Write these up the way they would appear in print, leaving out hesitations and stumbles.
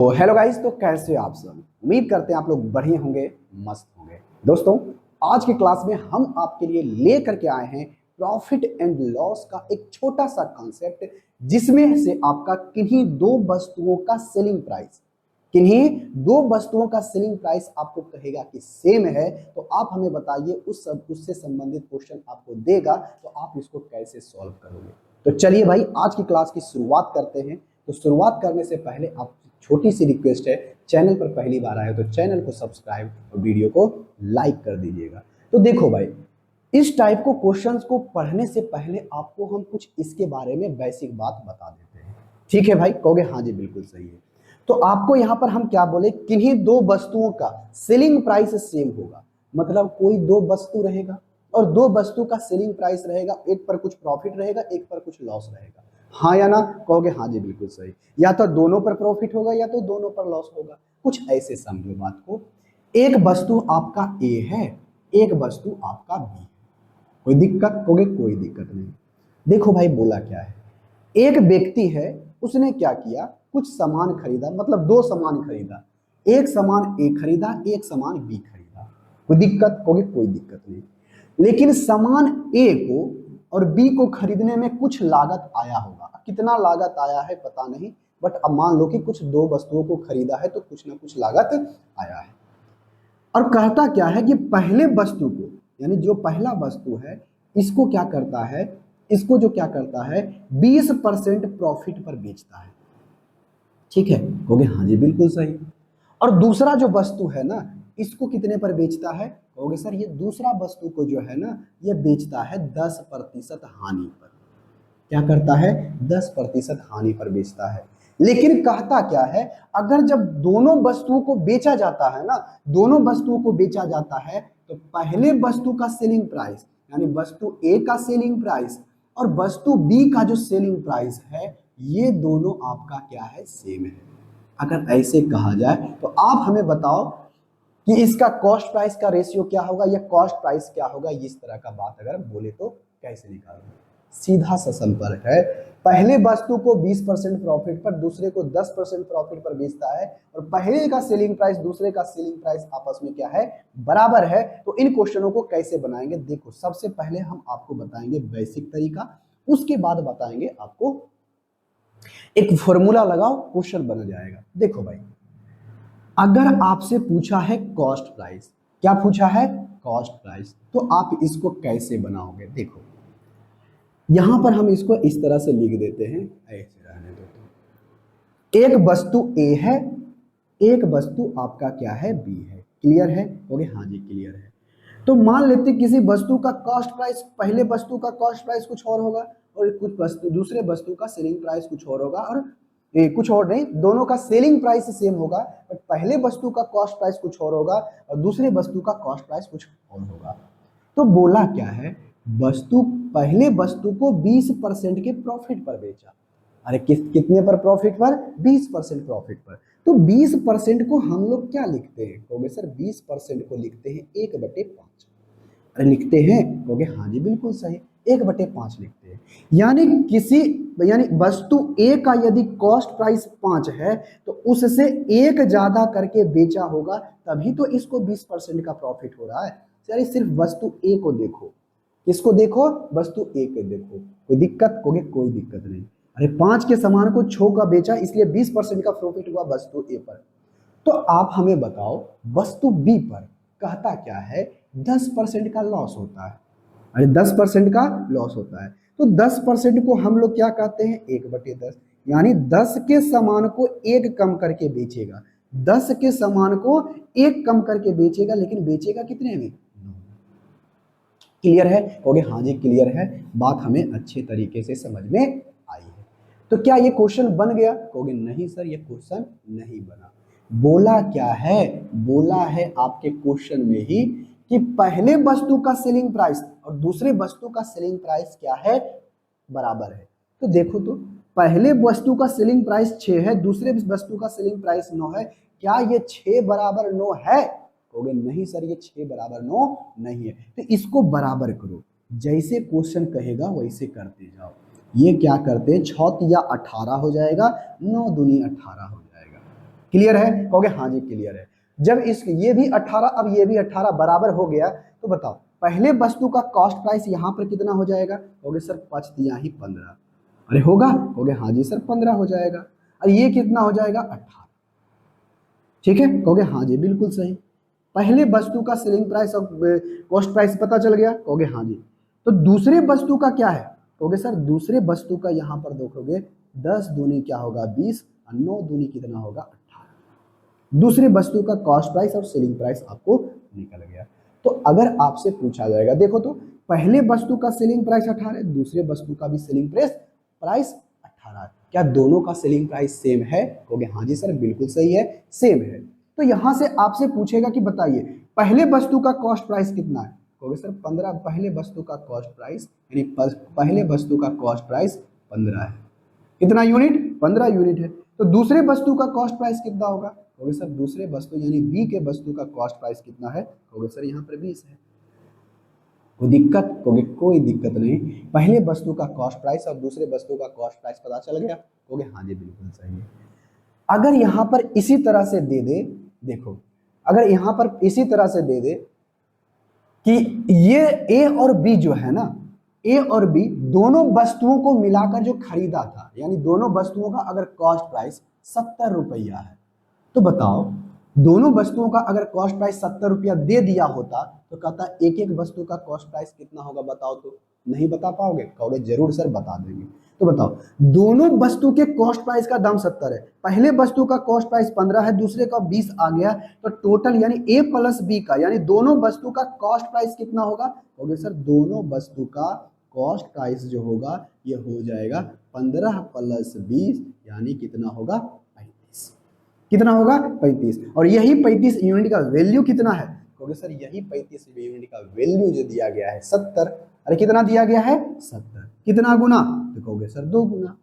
तो hello guys, तो कैसे हो आप सब। उम्मीद करते हैं आप लोग बढ़िया होंगे, मस्त होंगे। दोस्तों, आज की क्लास में हम आपके लिए लेकर के आए हैं प्रॉफिट एंड लॉस का एक छोटा सा कॉन्सेप्ट, जिसमें से आपका किन्हीं दो वस्तुओं का सेलिंग प्राइस, किन्हीं दो वस्तुओं का सेलिंग प्राइस आपको कहेगा कि सेम है, तो आप हमें बताइए उससे संबंधित क्वेश्चन आपको देगा, तो आप इसको कैसे सॉल्व करोगे। तो चलिए भाई, आज की क्लास की शुरुआत करते हैं। तो शुरुआत करने से पहले आप छोटी सी रिक्वेस्ट है, चैनल पर पहली बार आए तो चैनल को सब्सक्राइब और वीडियो को लाइक कर दीजिएगा। तो देखो भाई, इस टाइप को क्वेश्चंस को पढ़ने से पहले आपको हम कुछ इसके बारे में बेसिक बात बता देते हैं। ठीक है भाई, कहोगे हाँ जी बिल्कुल सही है। तो आपको यहां पर हम क्या बोले, किन्हीं दो वस्तुओं का सेलिंग प्राइस सेम होगा। मतलब कोई दो वस्तु रहेगा और दो वस्तु का सेलिंग प्राइस रहेगा, एक पर कुछ प्रॉफिट रहेगा, एक पर कुछ लॉस रहेगा। हाँ या ना, कहोगे हाँ जी बिल्कुल सही। या तो दोनों पर प्रॉफिट होगा या तो दोनों पर लॉस होगा। कुछ ऐसे समझो बात को। एक वस्तु आपका ए है, एक वस्तु आपका बी है। कोई दिक्कत, कहोगे कोई दिक्कत नहीं। देखो भाई, बोला क्या है, एक व्यक्ति है, उसने क्या किया, कुछ सामान खरीदा, मतलब दो सामान खरीदा। एक सामान ए खरीदा, एक सामान बी खरीदा। कोई दिक्कत, कहोगे कोई दिक्कत नहीं। लेकिन सामान ए को और बी को खरीदने में कुछ लागत आया होगा। कितना लागत आया है पता नहीं, बट अब मान लो कि कुछ दो वस्तुओं को खरीदा है तो कुछ ना कुछ लागत आया है। और कहता क्या है कि पहले वस्तु को, यानी जो पहला वस्तु है, इसको क्या करता है, इसको जो क्या करता है 20% प्रॉफिट पर बेचता है। ठीक है, कहोगे हाँ जी बिल्कुल सही। और दूसरा जो वस्तु है ना, इसको कितने पर बेचता है, कहोगे सर ये दूसरा वस्तु को जो है ना, ये बेचता है 10% हानि पर। क्या करता है, 10% हानि पर बेचता है। लेकिन कहता क्या है, अगर जब दोनों वस्तुओं को बेचा जाता है ना, दोनों वस्तुओं को बेचा जाता है, तो पहले वस्तु का सेलिंग प्राइस, यानी वस्तु ए का सेलिंग प्राइस और वस्तु बी का जो सेलिंग प्राइस है, ये दोनों आपका क्या है, सेम है। अगर ऐसे कहा जाए तो आप हमें बताओ कि इसका कॉस्ट प्राइस का रेशियो क्या होगा या कॉस्ट प्राइस क्या होगा। इस तरह का बात अगर बोले तो कैसे निकालोगे। सीधा सा संपर्क है, पहले वस्तु को 20% प्रॉफिट पर, दूसरे को 10% प्रॉफिट पर बेचता है, और पहले का सेलिंग प्राइस दूसरे का सेलिंग प्राइस आपस में क्या है, बराबर है। तो इन क्वेश्चनों को कैसे बनाएंगे, देखो सबसे पहले हम आपको बताएंगे बेसिक तरीका, उसके बाद बताएंगे आपको एक फॉर्मूला लगाओ, क्वेश्चन बन जाएगा। देखो भाई, अगर आपसे पूछा है कॉस्ट प्राइस, क्या पूछा है, कॉस्ट प्राइस, तो आप इसको कैसे बनाओगे। देखो यहां पर हम इसको इस तरह से लिख देते हैं, ऐसे रहने दो। एक वस्तु ए है, एक वस्तु आपका क्या है, बी है। क्लियर है, ओके हाँ जी क्लियर है। तो मान लेते किसी वस्तु का कॉस्ट प्राइस, पहले वस्तु का कॉस्ट प्राइस कुछ और होगा और कुछ वस्तु दूसरे वस्तु का सेलिंग प्राइस कुछ और होगा, और कुछ और नहीं, दोनों का सेलिंग प्राइस सेम होगा, बट पहले वस्तु का कॉस्ट प्राइस कुछ और होगा और दूसरे वस्तु का कॉस्ट प्राइस कुछ और होगा। तो बोला क्या है, वस्तु पहले वस्तु को 20% के प्रॉफिट पर बेचा। अरे कितने पर प्रॉफिट पर, 20% प्रॉफिट पर। तो 20% को हम लोग क्या लिखते हैं, कहोगे सर 20% को लिखते हैं 1/5। अरे लिखते हैं, कहोगे हाँ जी बिल्कुल सही, 1/5 लिखते हैं। यानी वस्तु ए का यदि कॉस्ट प्राइस 5 है, तो उससे एक ज्यादा करके बेचा होगा, तभी तो इसको 20% का प्रॉफिट हो रहा है। यानी सिर्फ वस्तु ए को देखो, किसको देखो, वस्तु ए को देखो। कोई दिक्कत, कहोगे कोई दिक्कत नहीं। अरे 5 के सामान को 6 का बेचा, इसलिए 20% का प्रॉफिट हुआ वस्तु ए पर। तो आप हमें बताओ वस्तु बी पर कहता क्या है, 10% का लॉस होता है। अरे 10% का लॉस होता है, तो 10% को हम लोग क्या कहते हैं, 1/10। यानी 10 के सामान को एक कम करके बेचेगा, 10 के सामान को एक कम करके बेचेगा, लेकिन बेचेगा कितने में। क्लियर है, कहोगे हाँ जी क्लियर है, बात हमें अच्छे तरीके से समझ में आई है। तो क्या ये क्वेश्चन बन गया, कहोगे नहीं सर ये क्वेश्चन नहीं बना। बोला क्या है, बोला है आपके क्वेश्चन में ही कि पहले वस्तु का सेलिंग प्राइस और दूसरे वस्तु का सेलिंग प्राइस क्या है, बराबर है। तो देखो, तो पहले वस्तु का सेलिंग प्राइस 6 है, दूसरे वस्तु का सेलिंग प्राइस 9 है। क्या ये 6 बराबर 9 है, कहोगे नहीं सर ये 6 बराबर 9 नहीं है। तो इसको बराबर करो, जैसे क्वेश्चन कहेगा वैसे करते जाओ। ये क्या करते हैं, 6 या 18 हो जाएगा, 9 दूनी 18 हो जाएगा। क्लियर है? कहोगे हाँ जी क्लियर है। जब इस ये भी 18 अब ये भी 18 बराबर हो गया तो बताओ पहले वस्तु का कॉस्ट प्राइस यहाँ पर कितना हो जाएगा? कहोगे सर 5 दिया ही 15। अरे होगा? कहोगे हाँ जी सर 15 हो जाएगा। और ये कितना हो जाएगा? 18। ठीक है? कहोगे हाँ जी बिल्कुल सही। पहले वस्तु का सेलिंग प्राइस और कॉस्ट प्राइस पता चल गया? कहोगे हाँ जी। तो दूसरे वस्तु का क्या है? कहोगे सर दूसरे वस्तु का यहाँ पर देखोगे 10 दूनी क्या होगा 20 और 9 दूनी कितना होगा 18। दूसरे वस्तु का कॉस्ट प्राइस और सेलिंग प्राइस आपको निकल गया। तो अगर आपसे पूछा जाएगा देखो तो पहले वस्तु का सेलिंग प्राइस 18, दूसरे वस्तु का भी सेलिंग प्राइस 18, क्या दोनों का सेलिंग प्राइस सेम है? कहोगे हाँ जी सर बिल्कुल सही है, सेम है। तो यहां से आपसे पूछेगा कि बताइए पहले वस्तु का कॉस्ट प्राइस कितना है? कहोगे सर 15। पहले वस्तु का कॉस्ट प्राइस यानी पहले वस्तु का कॉस्ट प्राइस 15 है। कितना यूनिट? 15 यूनिट है। तो दूसरे वस्तु का कॉस्ट प्राइस कितना होगा? कहोगे सर दूसरे वस्तु यानी बी के वस्तु का कॉस्ट प्राइस कितना है? कहोगे सर यहाँ पर 20 है। कोई दिक्कत? कहोगे कोई दिक्कत नहीं। पहले वस्तु का कॉस्ट प्राइस और दूसरे वस्तु का कॉस्ट प्राइस पता चल गया? कहोगे हाँ जी बिल्कुल सही है। अगर यहाँ पर इसी तरह से दे दे, देखो अगर यहाँ पर इसी तरह से दे दे कि ये ए और बी जो है ना, ए और बी दोनों वस्तुओं को मिलाकर जो खरीदा था यानी दोनों वस्तुओं का अगर कॉस्ट प्राइस 70 रुपया है तो बताओ दोनों वस्तुओं का अगर कॉस्ट प्राइस 70 रुपया दे दिया होता तो कहता एक एक वस्तु का कॉस्ट प्राइस कितना होगा बताओ? तो नहीं बता पाओगे? कहोगे जरूर सर बता देंगे। तो बताओ दोनों वस्तु के कॉस्ट प्राइस का दाम 70 है, पहले वस्तु का कॉस्ट प्राइस 15 है, दूसरे का 20 आ गया, तो टोटल यानी ए प्लस बी का यानी दोनों वस्तु का कॉस्ट प्राइस कितना होगा? कहोगे सर दोनों वस्तु का कॉस्ट प्राइस जो होगा ये हो जाएगा 15 प्लस 20 यानी कितना होगा? 35। कितना होगा? 35। और यही 35 यूनिट का वैल्यू कितना है? कहोगे सर यही 35 यूनिट का वैल्यू जो दिया गया है 70। अरे कितना दिया गया है? 70। कितना गुना? तो कहोगे सर 2 गुना।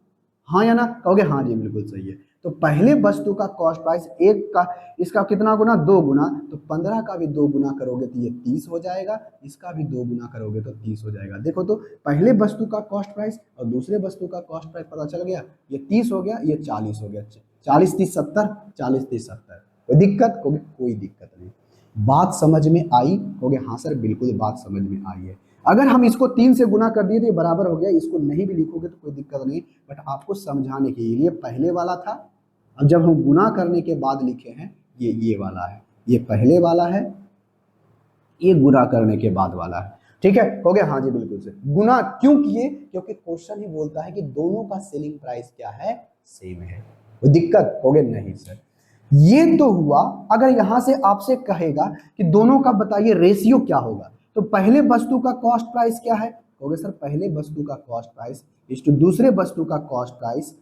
हाँ या ना? कहोगे हाँ जी बिल्कुल सही है। तो पहले वस्तु का कॉस्ट प्राइस एक का इसका कितना गुना? 2 गुना। तो 15 का भी 2 गुना करोगे तो ये 30 हो जाएगा, इसका भी 2 गुना करोगे तो 30 हो जाएगा। देखो तो पहले वस्तु का कॉस्ट प्राइस और दूसरे वस्तु का कॉस्ट प्राइस पता चल गया, ये 30 हो गया, ये 40 हो गया। 40 30 70, 40 30 70। कोई दिक्कत? कहोगे कोई दिक्कत नहीं। बात समझ में आई? कहोगे हाँ सर बिल्कुल बात समझ में आई है। अगर हम इसको 3 से गुना कर दिए तो ये बराबर हो गया, इसको नहीं भी लिखोगे तो कोई दिक्कत नहीं, बट आपको समझाने के लिए पहले वाला था और जब हम गुना करने के बाद लिखे हैं ये वाला है, ये पहले वाला है, ये गुना करने के बाद वाला है। ठीक है? कहोगे हाँ जी बिल्कुल से। गुना क्यों किए? क्योंकि क्वेश्चन ही बोलता है कि दोनों का सेलिंग प्राइस क्या है? सेम है। कोई दिक्कत? कहोगे नहीं सर। ये तो हुआ अगर यहां से आपसे कहेगा कि दोनों का बताइए रेशियो क्या होगा, तो पहले वस्तु का कॉस्ट प्राइस क्या है? कहोगे सर पहले वस्तु का कॉस्ट प्राइस इस टू दूसरे वस्तु का कॉस्ट प्राइस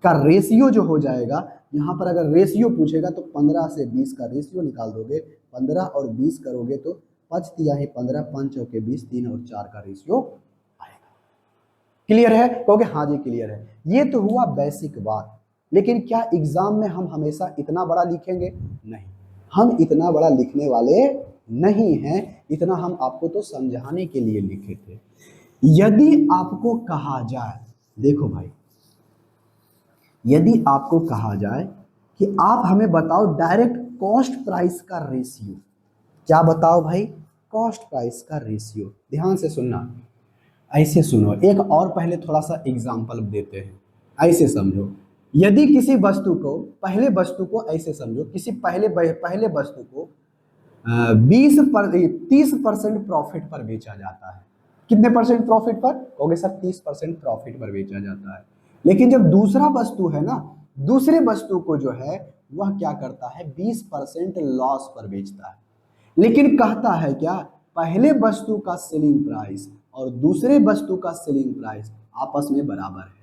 का रेशियो जो हो जाएगा, यहां पर अगर रेशियो पूछेगा तो 15 से 20 का रेशियो निकाल दोगे, 15 और 20 करोगे तो 5 तिया है 15, 5 चौके 20, 3 और 4 का रेशियो आएगा। क्लियर है? कहोगे हाँ जी क्लियर है। ये तो हुआ बेसिक बात, लेकिन क्या एग्जाम में हम हमेशा इतना बड़ा लिखेंगे? नहीं, हम इतना बड़ा लिखने वाले नहीं हैं, इतना हम आपको तो समझाने के लिए लिखे थे। यदि आपको कहा जाए, देखो भाई, यदि आपको कहा जाए कि आप हमें बताओ डायरेक्ट कॉस्ट प्राइस का रेशियो, क्या बताओ भाई? कॉस्ट प्राइस का रेशियो। ध्यान से सुनना, ऐसे सुनो, एक और पहले थोड़ा सा एग्जाम्पल देते हैं, ऐसे समझो। यदि किसी वस्तु को पहले वस्तु को ऐसे समझो, किसी पहले वस्तु को 30% प्रॉफिट पर बेचा जाता है। कितने परसेंट प्रॉफिट पर? कहोगे सर 30% प्रॉफिट पर बेचा जाता है। लेकिन जब दूसरा वस्तु है ना, दूसरे वस्तु को जो है वह क्या करता है? 20% लॉस पर बेचता है। लेकिन कहता है क्या? पहले वस्तु का सेलिंग प्राइस और दूसरे वस्तु का सेलिंग प्राइस आपस में बराबर है।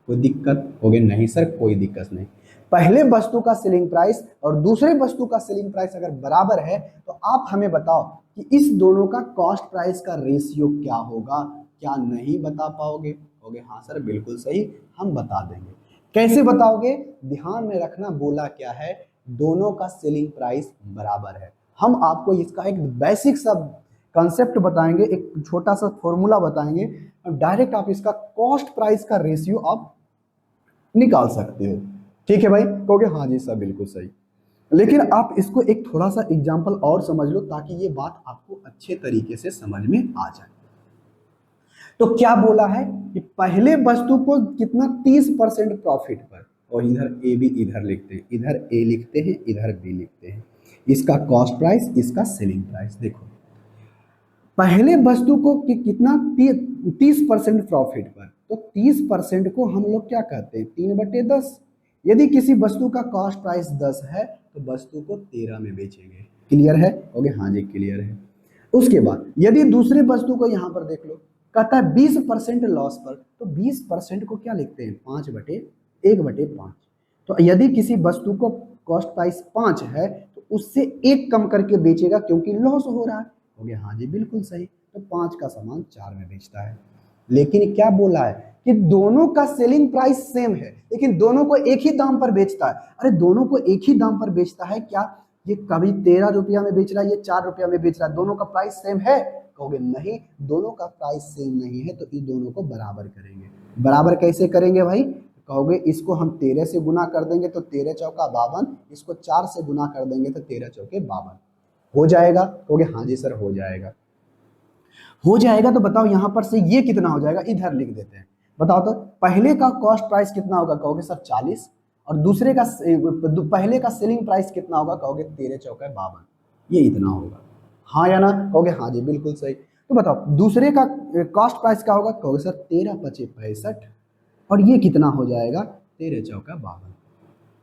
कोई दिक्कत? होगे नहीं सर कोई दिक्कत नहीं। पहले वस्तु का सेलिंग प्राइस और दूसरे वस्तु का सेलिंग प्राइस अगर बराबर है तो आप हमें बताओ कि इस दोनों का कॉस्ट प्राइस का रेशियो क्या होगा? क्या नहीं बता पाओगे? होगे हाँ सर बिल्कुल सही, हम बता देंगे। कैसे बताओगे? ध्यान में रखना, बोला क्या है? दोनों का सेलिंग प्राइस बराबर है। हम आपको इसका एक बेसिक सा कंसेप्ट बताएंगे, एक छोटा सा फॉर्मूला बताएंगे, डायरेक्ट आप इसका कॉस्ट प्राइस का रेशियो आप निकाल सकते हो। ठीक है भाई, कहोगे हाँ जी सर बिल्कुल सही। लेकिन आप इसको एक थोड़ा सा एग्जाम्पल और समझ लो ताकि ये बात आपको अच्छे तरीके से समझ में आ जाए। तो क्या बोला है कि पहले वस्तु को कितना 30% प्रॉफिट पर, और इधर ए भी इधर लिखते हैं, इधर ए लिखते हैं इधर बी लिखते हैं, इसका कॉस्ट प्राइस इसका सेलिंग प्राइस। देखो पहले वस्तु को कि कितना 30% प्रॉफिट पर, तो 30% को हम लोग क्या कहते हैं 3/10। यदि किसी वस्तु का कॉस्ट प्राइस 10 है तो वस्तु को 13 में बेचेंगे। क्लियर है? ओके हाँ जी क्लियर है। उसके बाद यदि दूसरे वस्तु को यहां पर देख लो, कहता है 20% लॉस पर, तो 20% को क्या लिखते हैं 5/1/5। तो यदि किसी वस्तु को कॉस्ट प्राइस 5 है तो उससे 1 कम करके बेचेगा क्योंकि लॉस हो रहा है। हो गया हाँ जी बिल्कुल सही। तो 5 का सामान 4 में बेचता है। लेकिन क्या बोला है कि दोनों का सेलिंग प्राइस सेम है, लेकिन दोनों को एक ही दाम पर बेचता है। अरे दोनों को एक ही दाम पर बेचता है क्या? ये कभी 13 रुपया में बेच रहा है, ये 4 रुपया में बेच रहा है, दोनों का प्राइस सेम है? कहोगे नहीं, दोनों का प्राइस सेम नहीं है, तो इन दोनों को बराबर करेंगे। बराबर कैसे करेंगे भाई? कहोगे इसको हम 13 से गुना कर देंगे तो 13 चौका 52, इसको 4 से गुना कर देंगे तो 13 चौके 52। हो जाएगा? कहोगे हाँ जी सर हो जाएगा। हो जाएगा तो बताओ यहां पर से ये कितना हो जाएगा, इधर लिख देते हैं। बताओ तो पहले का कॉस्ट प्राइस कितना होगा? कहोगे सर 40। और दूसरे का पहले का सेलिंग प्राइस कितना होगा? कहोगे 13 चौका 52, ये इतना होगा। हाँ या ना? कहोगे हाँ जी बिल्कुल सही। तो बताओ दूसरे का कॉस्ट प्राइस क्या होगा? कहोगे सर 13×5 = 65। और ये कितना हो जाएगा? 13 चौका 52।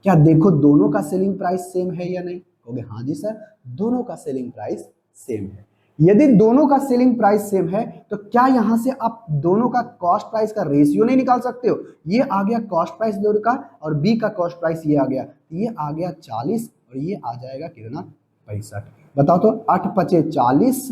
क्या देखो दोनों का सेलिंग प्राइस सेम है या नहीं? कहोगे हाँ जी सर दोनों का सेलिंग प्राइस सेम है। यदि दोनों का सेलिंग प्राइस सेम है तो क्या यहां से आप दोनों का कॉस्ट प्राइस का रेशियो नहीं निकाल सकते हो? ये आ गया कॉस्ट प्राइस दोनों का और बी का कॉस्ट प्राइस ये आ गया, ये आ गया 40 और ये आ जाएगा कितना 65। बताओ तो 8×5 = 40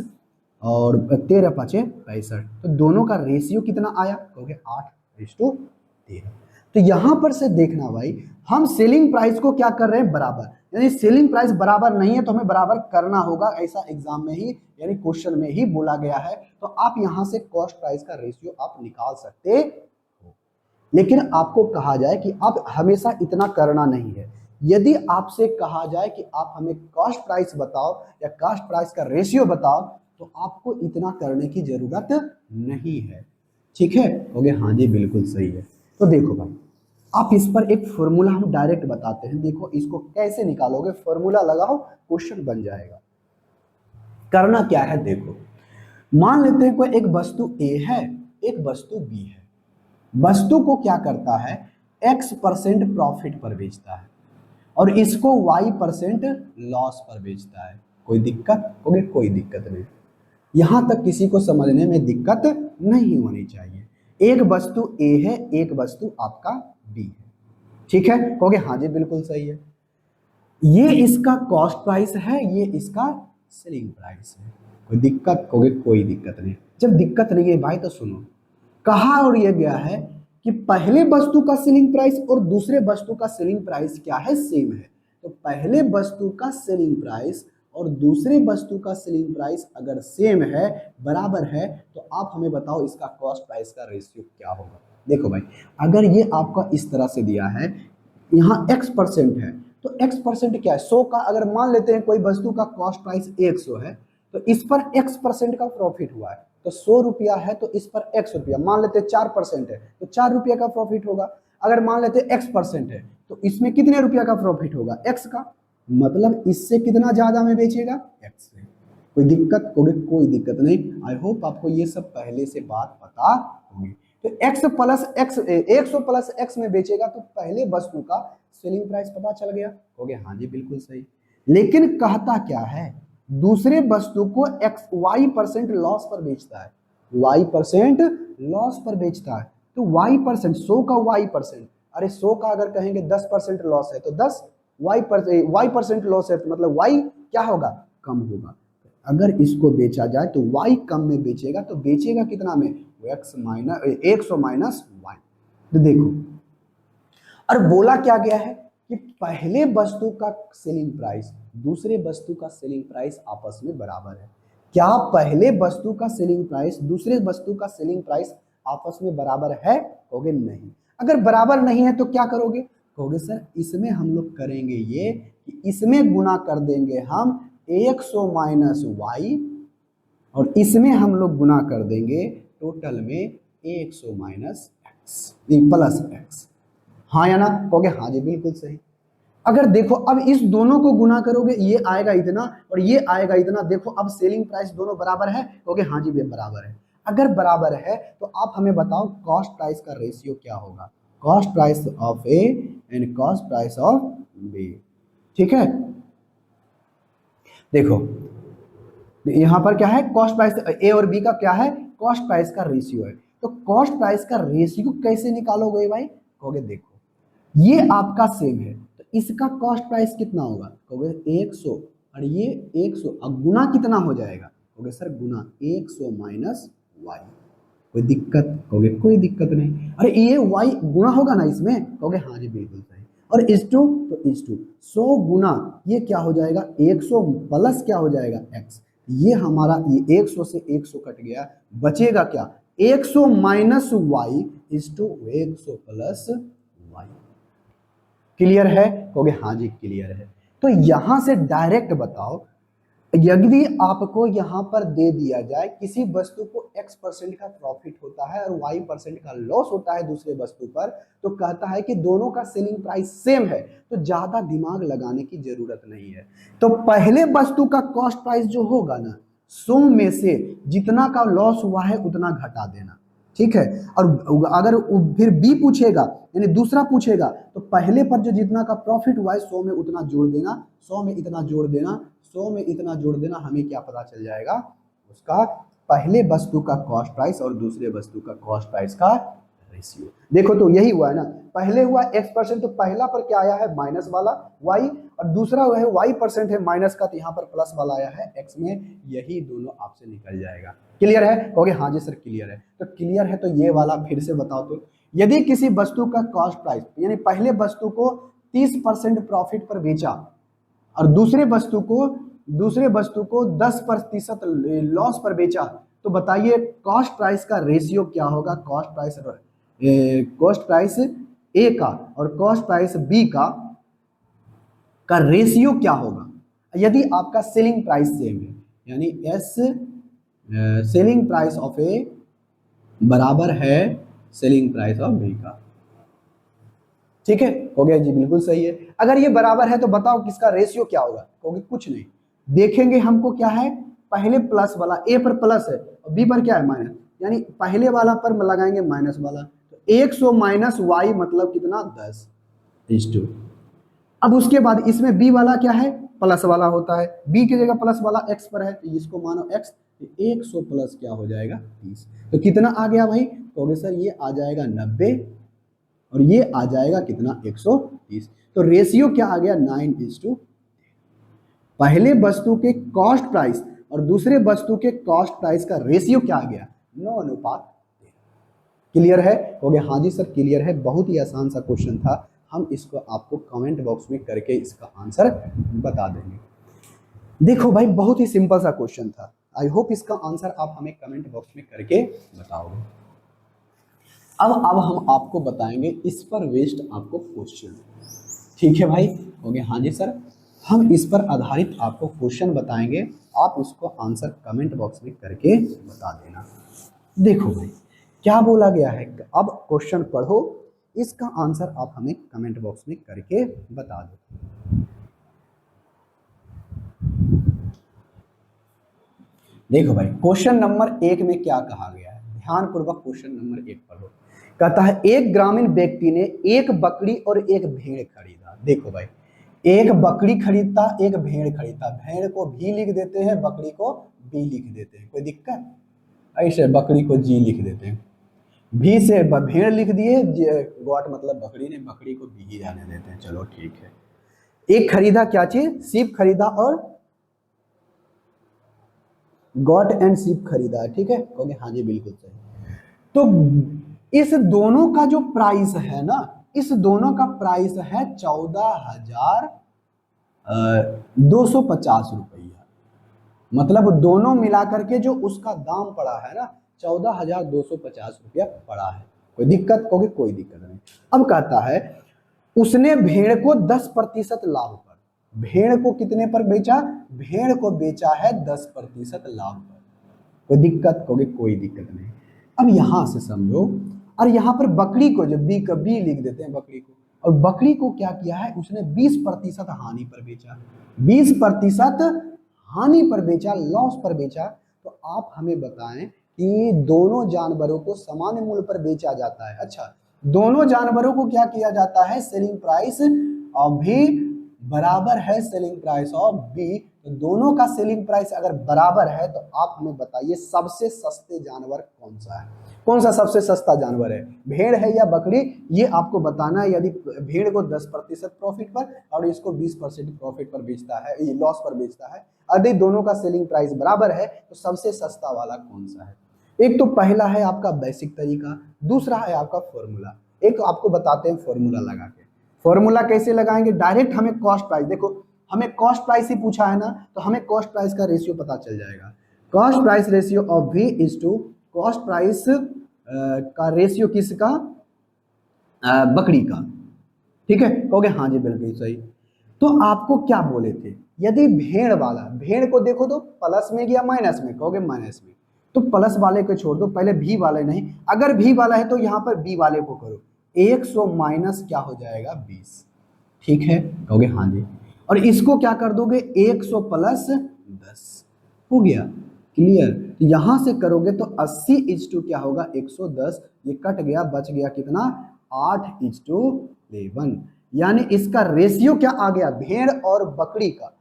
और 13×5 = 65, तो दोनों का रेशियो कितना आया? कहोगे 8:13। तो यहां पर से देखना भाई, हम सेलिंग प्राइस को क्या कर रहे हैं बराबर, यानी सेलिंग प्राइस बराबर नहीं है तो हमें बराबर करना होगा, ऐसा एग्जाम में ही यानी क्वेश्चन में ही बोला गया है। तो आप यहां से कॉस्ट प्राइस का रेशियो आप निकाल सकते हो। लेकिन आपको कहा जाए कि आप हमेशा इतना करना नहीं है। यदि आपसे कहा जाए कि आप हमें कॉस्ट प्राइस बताओ या कॉस्ट प्राइस का रेशियो बताओ तो आपको इतना करने की जरूरत नहीं है। ठीक है? हो गया हाँ जी बिल्कुल सही है। तो देखो भाई आप इस पर एक फॉर्मूला हम डायरेक्ट बताते हैं, देखो इसको कैसे निकालोगे, फॉर्मूला लगाओ क्वेश्चन बन जाएगा। करना क्या है देखो, मान लेते हैं कोई एक वस्तु ए है, एक वस्तु बी है। वस्तु को क्या करता है X% प्रॉफिट पर बेचता है और इसको Y% लॉस पर बेचता है। कोई दिक्कत? होगी कोई दिक्कत नहीं, यहां तक किसी को समझने में दिक्कत नहीं होनी चाहिए। एक वस्तु ए है, एक वस्तु आपका बी है। ठीक है? कहोगे हाँ जी बिल्कुल सही है। ये इसका कॉस्ट प्राइस है, ये इसका सेलिंग प्राइस है। कोई दिक्कत? कहोगे कोई दिक्कत नहीं। जब दिक्कत नहीं है भाई तो सुनो, कहा और ये गया है कि पहले वस्तु का सेलिंग प्राइस और दूसरे वस्तु का सेलिंग प्राइस क्या है? सेम है। तो पहले वस्तु का सेलिंग प्राइस और दूसरे वस्तु का सेलिंग प्राइस अगर सेम है, बराबर है, तो आप हमें बताओ इसका कॉस्ट प्राइस का रेशियो क्या होगा। देखो भाई अगर ये आपका इस तरह से दिया है, यहाँ X% है, तो X% क्या है 100 का, अगर मान लेते हैं कोई वस्तु का कॉस्ट प्राइस 100 है तो इस पर X% का प्रॉफिट हुआ है, तो 100 रुपया है तो इस पर X रुपया, मान लेते 4% है तो 4 रुपया का प्रॉफिट होगा। अगर मान लेते X% है तो इसमें कितने रुपया का प्रॉफिट होगा? X का, मतलब इससे कितना ज्यादा में बेचेगा? X से। कोई दिक्कत? कोई दिक्कत नहीं। आई होप आपको ये सब पहले से बात पता होगी। तो X plus X 100 plus X में बेचेगा तो पहले वस्तु का सेलिंग प्राइस पता चल गया। हो गया हाँ जी बिल्कुल सही। लेकिन कहता क्या है, दूसरे वस्तु को Y% लॉस पर बेचता है, Y% लॉस पर बेचता है। तो Y% 100 का Y%, अरे 100 का अगर कहेंगे 10% लॉस है तो 10 Y% लॉस है तो मतलब Y क्या होगा? कम होगा। अगर इसको बेचा जाए तो Y कम में बेचेगा, तो बेचेगा कितना में? 100 माइनस Y। तो देखो और बोला क्या गया है कि पहले वस्तु का सेलिंग प्राइस दूसरे वस्तु का सेलिंग प्राइस आपस में बराबर है। क्या पहले वस्तु का सेलिंग प्राइस दूसरे वस्तु का सेलिंग प्राइस आपस में बराबर है? कहोगे नहीं। अगर बराबर नहीं है तो क्या करोगे? कहोगे सर इसमें हम लोग करेंगे ये कि इसमें गुना कर देंगे हम 100 माइनस वाई, और इसमें हम लोग गुना कर देंगे टोटल में 100 माइनस एक्स प्लस एक्स। हाँ या ना? कहोगे हाँ जी बिल्कुल सही। अगर देखो अब इस दोनों को गुना करोगे, ये आएगा इतना और ये आएगा इतना, देखो अब सेलिंग प्राइस दोनों बराबर है? कहोगे हाँ जी बराबर है। अगर बराबर है तो आप हमें बताओ कॉस्ट प्राइस का रेशियो क्या होगा, cost price of A and cost price of B. ठीक है, देखो यहां पर क्या है, कॉस्ट प्राइस ए और बी का क्या है, कॉस्ट प्राइस का रेशियो है। तो कॉस्ट प्राइस का रेशियो कैसे निकालोगे भाई? कहोगे देखो ये आपका सेम है तो इसका कॉस्ट प्राइस कितना होगा? कहोगे 100 और ये 100, अब गुना कितना हो जाएगा? कहोगे सर गुना 100 माइनस वाई। कोई दिक्कत? कहोगे कोई दिक्कत नहीं। अरे ये वाई गुना होगा ना इसमें? कहोगे हाँ जी बिल्कुल सही। और इस टू तो इस टू 100 गुना ये क्या हो जाएगा 100 प्लस क्या हो जाएगा x। ये हमारा ये 100 से 100 कट गया, बचेगा क्या 100 minus Y is to 100 plus Y. Clear है? कहोगे हाँ जी क्लियर है। तो यहां से डायरेक्ट बताओ यदि आपको यहां पर दे दिया जाए किसी वस्तु को x% का प्रॉफिट होता है और y% का लॉस होता है दूसरे वस्तु पर, तो कहता है कि दोनों का सेलिंग प्राइस सेम है तो ज्यादा दिमाग लगाने की जरूरत नहीं है। तो पहले वस्तु का कॉस्ट प्राइस जो होगा ना 100 में से जितना का लॉस हुआ है उतना घटा देना। ठीक है, और अगर फिर बी पूछेगा यानी दूसरा पूछेगा तो पहले पर जो जितना का प्रॉफिट हुआ है 100 में उतना जोड़ देना, 100 में इतना जोड़ देना, 100 में इतना जोड़ देना। हमें क्या पता चल जाएगा उसका पहले वस्तु का कॉस्ट प्राइस और दूसरे वस्तु का कॉस्ट प्राइस का रेशियो। देखो तो यही हुआ है ना, पहले हुआ x% तो पहला पर क्या आया है माइनस वाला y, और दूसरा है y% है माइनस का तो यहाँ पर प्लस वाला आया है x में। यही दोनों आपसे निकल जाएगा। क्लियर है? कहोगे हाँ जी सर क्लियर है। तो क्लियर है तो ये वाला फिर से बताओ तो यदि किसी वस्तु का कॉस्ट प्राइस यानी पहले वस्तु को 30% प्रॉफिट पर बेचा और दूसरे वस्तु को 10% लॉस पर बेचा, तो बताइए कॉस्ट प्राइस का रेशियो क्या होगा? कॉस्ट प्राइस ए का और कॉस्ट प्राइस बी का रेशियो क्या होगा यदि आपका सेलिंग प्राइस सेम है, यानी एस सेलिंग प्राइस ऑफ ए बराबर है सेलिंग प्राइस ऑफ बी का। ठीक है, हो गया जी बिल्कुल सही है। अगर ये बराबर है तो बताओ किसका रेशियो क्या होगा? कहोगे कुछ नहीं, देखेंगे हमको क्या है पहले प्लस वाला ए पर प्लस है और बी पर क्या है माइनस, यानी पहले वाला पर लगाएंगे माइनस वाला। तो 100 माइनस वाई मतलब कितना 10:2। अब उसके बाद इसमें बी वाला क्या है प्लस वाला होता है, बी की जगह प्लस वाला एक्स पर है तो इसको मानो एक्स, 100 प्लस क्या हो जाएगा 30। तो कितना आ गया भाई? कहोगे सर ये आ जाएगा 90 और ये आ जाएगा कितना 130। तो रेशियो क्या आ गया 9:10। पहले वस्तु के कॉस्ट प्राइस और दूसरे वस्तु के कॉस्ट प्राइस का रेशियो क्या आ गया 9:13। क्लियर है? कहोगे हाँ जी सर क्लियर है। बहुत ही आसान सा क्वेश्चन था, हम इसको आपको कमेंट बॉक्स में करके इसका आंसर बता देंगे। देखो भाई बहुत ही सिंपल सा क्वेश्चन था, आई होप इसका आंसर आप हमें कमेंट बॉक्स में करके बताओगे। अब हम आपको बताएंगे इस पर बेस्ड आपको क्वेश्चन। ठीक है भाई? कहोगे हाँ जी सर, हम इस पर आधारित आपको क्वेश्चन बताएंगे, आप उसको आंसर कमेंट बॉक्स में करके बता देना। देखो भाई क्या बोला गया है, अब क्वेश्चन पढ़ो, इसका आंसर आप हमें कमेंट बॉक्स में करके बता दो। देखो भाई क्वेश्चन नंबर 1 में क्या कहा गया है, ध्यान पूर्वक क्वेश्चन नंबर 1 पढ़ो। कहता है एक ग्रामीण व्यक्ति ने एक बकरी और एक भेड़ खरीदा। देखो भाई एक बकरी खरीदता एक भेड़ खरीदता, भेड़ को भी लिख देते हैं बकरी को बी लिख देते हैं, कोई दिक्कत? ऐसे बकरी को जी लिख देते हैं, भी से भेड़ लिख दिए, गॉट मतलब बकरी ने, बकरी को भी ही जाने देते हैं। चलो ठीक है। एक खरीदा क्या चीज, सीप खरीदा और गॉट एंड सीप खरीदा। ठीक है, कहोगे हाँ जी बिल्कुल सही। तो इस दोनों का जो प्राइस है ना, इस दोनों का प्राइस है 14,250 रुपया। मतलब दोनों मिलाकर के जो उसका दाम पड़ा है ना 14,250 रुपया पड़ा है। कोई दिक्कत? कहोगे कोई दिक्कत नहीं। अब कहता है उसने भेड़ को 10% लाभ पर, भेड़ को कितने पर बेचा, भेड़ को बेचा है 10% लाभ पर। कोई दिक्कत, कहोगे कोई दिक्कत नहीं। अब यहां से समझो, और यहां पर बकरी को जब बी लिख देते हैं बकरी को, और बकरी को क्या किया है, उसने 20% हानि पर बेचा, 20% हानि पर बेचा, लॉस पर बेचा। तो आप हमें बताएं कि दोनों जानवरों को समान मूल्य पर बेचा जाता है। अच्छा, दोनों जानवरों को क्या किया जाता है, सेलिंग प्राइस ऑफ भी बराबर है सेलिंग प्राइस ऑफ बी। तो दोनों का सेलिंग प्राइस अगर बराबर है तो आप हमें बताइए सबसे सस्ते जानवर कौन सा है, कौन सा सबसे सस्ता जानवर है, भेड़ है या बकरी, ये आपको बताना है। यदि भेड़ को 10% प्रॉफिट पर और इसको 20% प्रॉफिट पर बेचता है, ये लॉस पर बेचता है, यदि दोनों का सेलिंग प्राइस बराबर है तो सबसे सस्ता वाला कौन सा है। एक तो पहला है आपका बेसिक तरीका, दूसरा है आपका फॉर्मूला। एक आपको बताते हैं फॉर्मूला लगा के। फॉर्मूला कैसे लगाएंगे, डायरेक्ट हमें कॉस्ट प्राइस, देखो हमें कॉस्ट प्राइस ही पूछा है ना, तो हमें कॉस्ट प्राइस का रेशियो पता चल जाएगा। Cost price ratio of B is to cost price का रेशियो किसका, बकरी का। ठीक है, कहोगे हाँ जी बिल्कुल सही। तो आपको क्या बोले थे, यदि भेड़ वाला, भेड़ को देखो तो प्लस में गया माइनस में, कहोगे माइनस में, तो प्लस वाले को छोड़ दो, पहले भी वाले नहीं, अगर भी वाला है तो यहां पर बी वाले को करो, 100 माइनस क्या हो जाएगा 20। ठीक है, कहोगे हाँ जी। और इसको क्या कर दोगे, 100 प्लस 10 हो गया, क्लियर। तो यहां से करोगे तो 80 इज टू क्या होगा 110, ये कट गया, बच गया कितना 8 इज टू 11। यानी इसका रेशियो क्या आ गया, भेड़ और बकरी का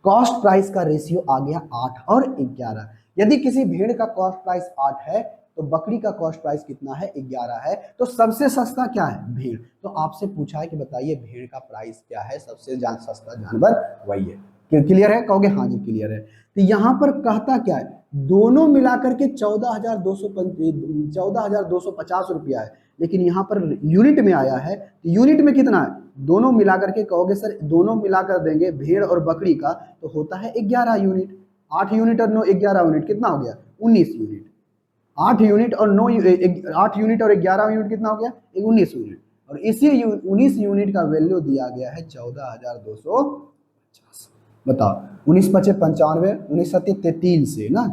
कॉस्ट प्राइस का रेशियो आ गया 8 और 11। यदि किसी भेड़ का कॉस्ट प्राइस 8 है तो बकरी का कॉस्ट प्राइस कितना है 11 है, तो सबसे सस्ता क्या है, भेड़। तो आपसे पूछा है कि बताइए भेड़ का प्राइस क्या है, सबसे सस्ता जानवर वही है। क्लियर है, कहोगे हाँ जी क्लियर है। तो यहां पर कहता क्या है, दोनों मिलाकर के 14,250 रुपया है, लेकिन यहाँ पर यूनिट में आया है, तो यूनिट में कितना है, दोनों मिलाकर के, कहोगे सर दोनों मिलाकर देंगे भेड़ और बकरी का तो होता है 11 यूनिट। 8 यूनिट और 9 11 यूनिट कितना हो गया 19 यूनिट। 8 यूनिट और 8 यूनिट और 11 यूनिट कितना हो गया 19 यूनिट। और इसी 19 यूनिट का वैल्यू दिया गया है 14,250। बताओ 19 पचे 95, 19 सत्य 33 से ना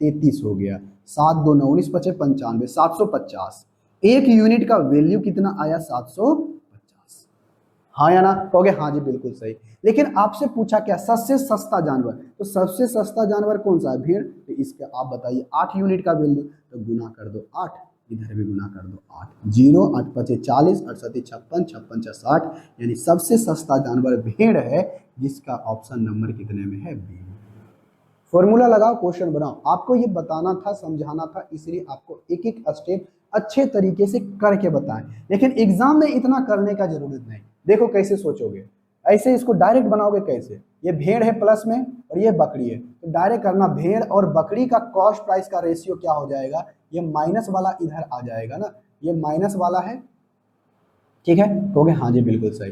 33 हो गया, 7 2 9, 19 पचे 95, 750। एक यूनिट का वैल्यू कितना आया 750। हाँ या ना, कहोगे हाँ जी बिल्कुल सही। लेकिन आपसे पूछा क्या, सबसे सस्ता जानवर, तो सबसे सस्ता जानवर कौन सा है, भेड़। तो इसका आप बताइए 8 यूनिट का वैल्यू, तो गुना कर दो 8, इधर भी गुना कर दो 8, 0 8 पचे 40, 8 सत्य 56, 56 60, यानी सबसे सस्ता जानवर भेड़ है, जिसका ऑप्शन नंबर कितने में है बी। फॉर्मूला लगाओ, क्वेश्चन बनाओ। आपको ये बताना था, समझाना था, इसलिए आपको एक एक स्टेप अच्छे तरीके से करके बताएं। लेकिन एग्जाम में इतना करने का जरूरत नहीं। देखो कैसे सोचोगे, ऐसे इसको डायरेक्ट बनाओगे कैसे, ये भेड़ है प्लस में और ये बकरी है, तो डायरेक्ट करना, भेड़ और बकरी का कॉस्ट प्राइस का रेशियो क्या हो जाएगा, ये माइनस वाला इधर आ जाएगा ना, ये माइनस वाला है। ठीक है, कहोगे हाँ जी बिल्कुल सही।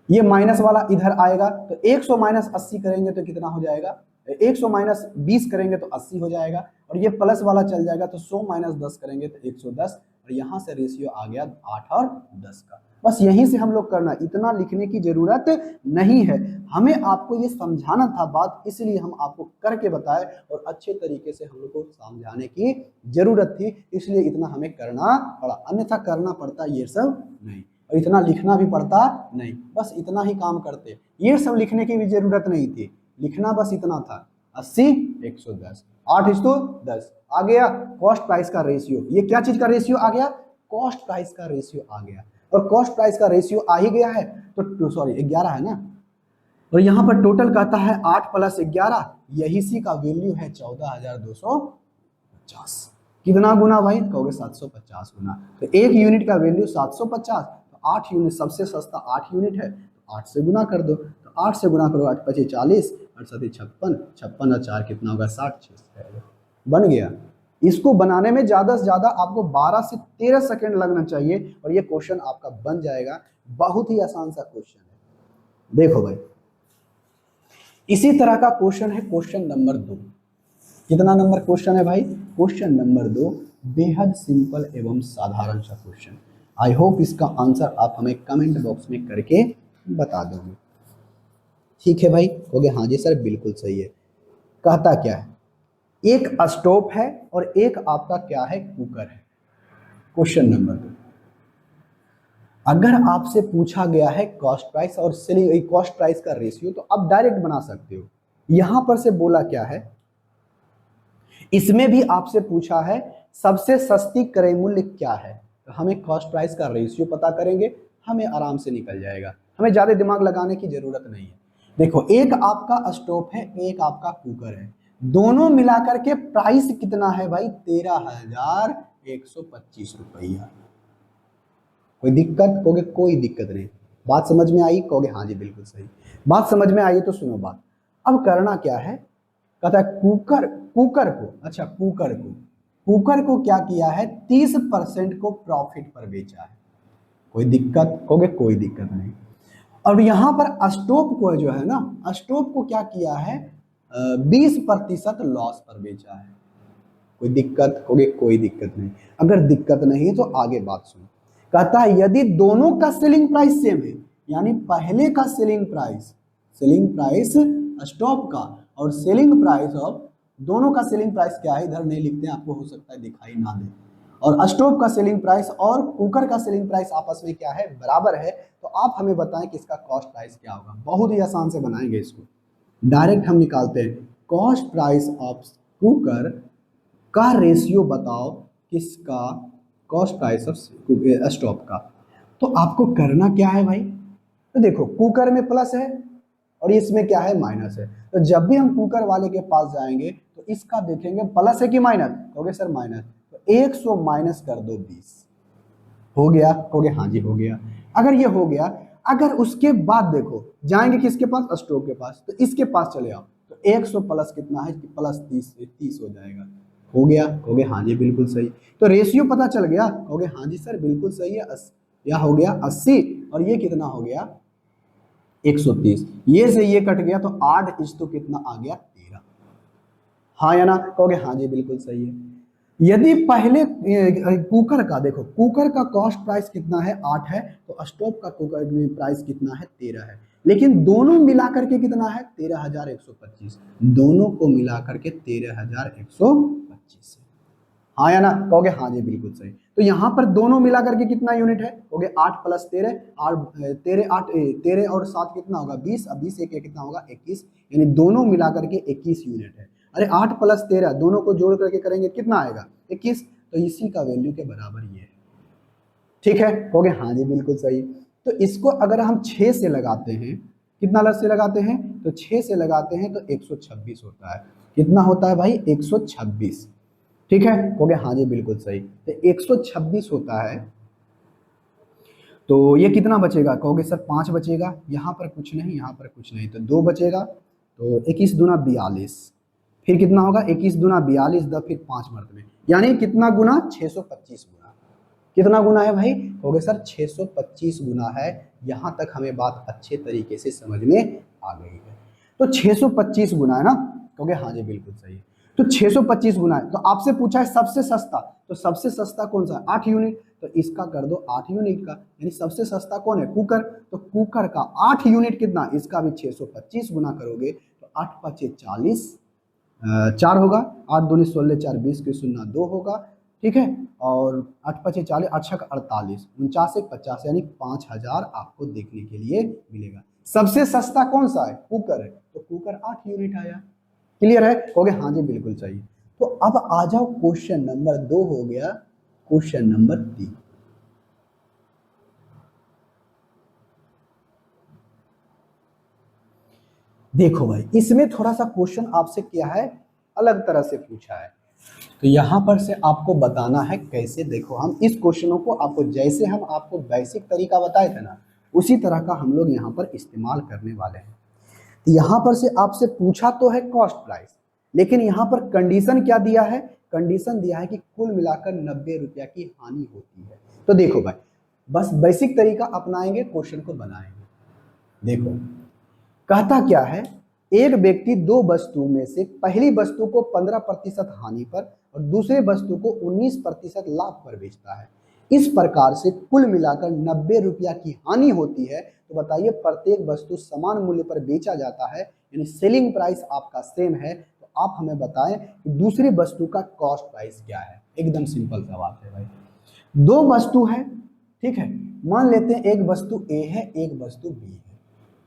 ये माइनस वाला इधर आएगा, तो 100 माइनस 80 करेंगे तो कितना हो जाएगा, 100 माइनस 20 करेंगे तो 80 हो जाएगा, और ये प्लस वाला चल जाएगा, तो 100 माइनस 10 करेंगे तो 110, और यहाँ से रेशियो आ गया 8 और 10 का। बस यहीं से हम लोग करना, इतना लिखने की जरूरत नहीं है। हमें आपको ये समझाना था बात, इसलिए हम आपको करके बताए और अच्छे तरीके से हम लोग को समझाने की जरूरत थी, इसलिए इतना हमें करना पड़ा, अन्यथा करना पड़ता ये सब नहीं, और इतना लिखना भी पड़ता नहीं, बस इतना ही काम करते, ये सब लिखने की भी जरूरत नहीं थी, लिखना बस इतना था, 80 110, 8 इस तो 10 आ गया। कॉस्ट प्राइस का रेशियो, ये क्या चीज का रेशियो आ गया, कॉस्ट प्राइस का रेशियो आ गया, और कॉस्ट प्राइस का रेशियो आ ही गया है, तो सॉरी 11 है ना, और यहाँ पर टोटल कहता है 8 प्लस 11, यही सी का वैल्यू है 14,250। कितना गुना भाई, कहोगे 750 गुना। तो एक यूनिट का वैल्यू 750, तो 8 यूनिट, सबसे सस्ता 8 यूनिट है, तो 8 से गुना कर दो, तो 8 से गुना करो, 8 पचे 40, 8 सत्ते 56, 56 और 4 कितना होगा 60, बन गया। इसको बनाने में ज्यादा से ज्यादा आपको 12 से 13 सेकंड लगना चाहिए, और ये क्वेश्चन आपका बन जाएगा। बहुत ही आसान सा क्वेश्चन है, देखो भाई। इसी तरह का क्वेश्चन है क्वेश्चन नंबर 2। कितना नंबर क्वेश्चन है भाई, क्वेश्चन नंबर 2, बेहद सिंपल एवं साधारण सा क्वेश्चन। आई होप इसका आंसर आप हमें कमेंट बॉक्स में करके बता दोगे। ठीक है भाई, हो गया, हाँ जी सर बिल्कुल सही है। कहता क्या है, एक स्टोव है और एक आपका क्या है, कुकर है। क्वेश्चन नंबर 2, अगर आपसे पूछा गया है कॉस्ट प्राइस और सेलिंग कॉस्ट प्राइस का रेशियो, तो आप डायरेक्ट बना सकते हो। यहां पर से बोला क्या है, इसमें भी आपसे पूछा है सबसे सस्ती क्रय मूल्य क्या है, तो हमें कॉस्ट प्राइस का रेशियो पता करेंगे, हमें आराम से निकल जाएगा, हमें ज्यादा दिमाग लगाने की जरूरत नहीं है। देखो, एक आपका स्टोव है, एक आपका कुकर है, दोनों मिलाकर के प्राइस कितना है भाई, 13,125 रुपया। कोई दिक्कत, कहोगे कोई दिक्कत नहीं। बात समझ में आई, कहोगे हाँ जी बिल्कुल सही। बात समझ में आई तो सुनो बात। अब करना क्या है, कहता है कुकर कुकर को, अच्छा कुकर को क्या किया है, 30% को प्रॉफिट पर बेचा है। कोई दिक्कत, कहोगे कोई दिक्कत नहीं। और यहां पर स्टोव को जो है ना, स्टोव को क्या किया है, 20% लॉस पर बेचा है। कोई दिक्कत, कहोगे कोई दिक्कत नहीं। अगर दिक्कत नहीं तो आगे बात सुनो। कहता है यदि दोनों का सेलिंग प्राइस सेम है, यानी पहले का सेलिंग प्राइस स्टॉक का और सेलिंग प्राइस ऑफ, दोनों का सेलिंग प्राइस क्या है, इधर नहीं लिखते हैं, आपको हो सकता है दिखाई ना दे, और स्टोव का सेलिंग प्राइस और कुकर का सेलिंग प्राइस आपस में क्या है, बराबर है, तो आप हमें बताएं कि इसका कॉस्ट प्राइस क्या होगा। बहुत ही आसान से बनाएंगे इसको, डायरेक्ट हम निकालते हैं, कॉस्ट प्राइस ऑफ कुकर का रेशियो बताओ किसका, कॉस्ट प्राइस ऑफ स्टोव का। तो आपको करना क्या है भाई, तो देखो कुकर में प्लस है और इसमें क्या है, माइनस है, तो जब भी हम कुकर वाले के पास जाएंगे तो इसका देखेंगे प्लस है कि माइनस, कहोगे सर माइनस, तो 100 माइनस कर दो 20, हो गया, कहोगे हाँ जी हो गया। अगर ये हो गया, अगर उसके बाद देखो जाएंगे किसके पास, स्टोव के पास, तो इसके पास चले आओ, तो 100 प्लस कितना है, प्लस 30 हो जाएगा, हो गया, कहोगे हाँ जी बिल्कुल सही। तो रेशियो पता चल गया, कहोगे हाँ जी सर बिल्कुल सही है, यह हो गया 80 और ये कितना हो गया 130, ये से ये कट गया तो 8 इस तो कितना आ गया 13, हाँ या ना, कहोगे हाँ जी बिल्कुल सही है। यदि पहले कुकर का देखो, कुकर का कॉस्ट प्राइस कितना है 8 है, तो स्टोव का कुकर प्राइस कितना है 13 है, लेकिन दोनों मिलाकर के कितना है 13,125, दोनों को मिलाकर के 13,125 है, हाँ या ना, कहोगे हाँ जी बिल्कुल सही। तो यहाँ पर दोनों मिलाकर के कितना यूनिट है, कहोगे 8 प्लस 13, 13 और 7 कितना होगा 20, अब 20 एक कितना होगा 21, यानी दोनों मिलाकर के 21 यूनिट है। अरे 8 प्लस 13 दोनों को जोड़ करके करेंगे कितना आएगा 21, तो इसी का वैल्यू के बराबर ये है। ठीक है, कहोगे हाँ जी बिल्कुल सही। तो इसको अगर हम 6 से लगाते हैं, कितना अलग से लगाते हैं, तो 6 से लगाते हैं तो 126 होता है, कितना होता है भाई 126, ठीक है, कहोगे हाँ जी बिल्कुल सही। तो 126 होता है, तो ये कितना बचेगा, कहोगे सर 5 बचेगा, यहाँ पर कुछ नहीं, यहाँ पर कुछ नहीं, तो 2 बचेगा, तो 21 दूना 42, फिर कितना होगा 21 दूना 42, फिर 5 मरतबे, यानी कितना गुना 625 गुना, कितना गुना है भाई, कहोगे सर 625 गुना है। यहाँ तक हमें बात अच्छे तरीके से समझ में आ गई है। तो 625 गुना है ना, कहोगे हाँ जी बिल्कुल सही है। तो 625 गुना है, तो आपसे पूछा है सबसे सस्ता, तो सबसे सस्ता कौन सा है 8 यूनिट, तो इसका कर दो 8 यूनिट का, यानी सबसे सस्ता कौन है कुकर, तो कुकर का 8 यूनिट कितना, इसका भी 625 गुना करोगे तो 8 5 40, 4 होगा, 8 दूनी 16, 4 20 के शून्य 2 होगा, ठीक है, और 8 5 40, 8 6 48, 49 1 50, यानी 5000 आपको देखने के लिए मिलेगा। सबसे सस्ता कौन सा है, कुकर है, तो कुकर 8 यूनिट आया। क्लियर है, कहोगे हाँ जी बिल्कुल चाहिए। तो अब आ जाओ क्वेश्चन नंबर 2 हो गया, क्वेश्चन नंबर 3। देखो भाई, इसमें थोड़ा सा क्वेश्चन आपसे क्या है, अलग तरह से पूछा है, तो यहां पर से आपको बताना है कैसे। देखो हम इस क्वेश्चनों को आपको, जैसे हम आपको बेसिक तरीका बताए थे ना, उसी तरह का हम लोग यहाँ पर इस्तेमाल करने वाले हैं। तो यहाँ पर से आपसे पूछा तो है कॉस्ट प्राइस, लेकिन यहाँ पर कंडीशन क्या दिया है, कंडीशन दिया है कि कुल मिलाकर 90 रुपया की हानि होती है। तो देखो भाई, बस बेसिक तरीका अपनाएंगे, क्वेश्चन को बनाएंगे। देखो कहता क्या है, एक व्यक्ति दो वस्तुओं में से पहली वस्तु को 15% हानि पर और दूसरे वस्तु को 19% लाभ पर बेचता है। इस प्रकार से कुल मिलाकर 90 रुपया की हानि होती है। तो बताइए प्रत्येक वस्तु समान मूल्य पर बेचा जाता है, यानी सेलिंग प्राइस आपका सेम है, तो आप हमें बताएं कि दूसरी वस्तु का कॉस्ट प्राइस क्या है। एकदम सिंपल सा बात है भाई। दो वस्तु है, ठीक है, मान लेते हैं एक वस्तु ए है, एक वस्तु बी है।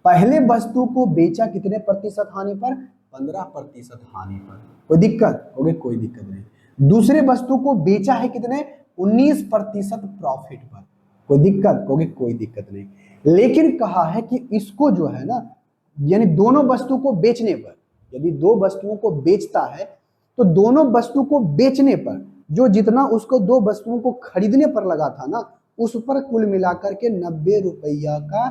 पहले वस्तु को बेचा कितने प्रतिशत हानि पर? 15% हानि पर। कोई दिक्कत? होगी कोई दिक्कत नहीं। दूसरे वस्तु को बेचा है कितने? 19% प्रॉफिट पर। कोई दिक्कत? होगी कोई दिक्कत नहीं। लेकिन कहा है कि इसको जो है ना, यानी दोनों वस्तु को बेचने पर, यदि दो वस्तुओं को बेचता है तो दोनों वस्तु को बेचने पर जो जितना उसको दो वस्तुओं को खरीदने पर लगा था ना, उस पर कुल मिलाकर के 90 रुपया का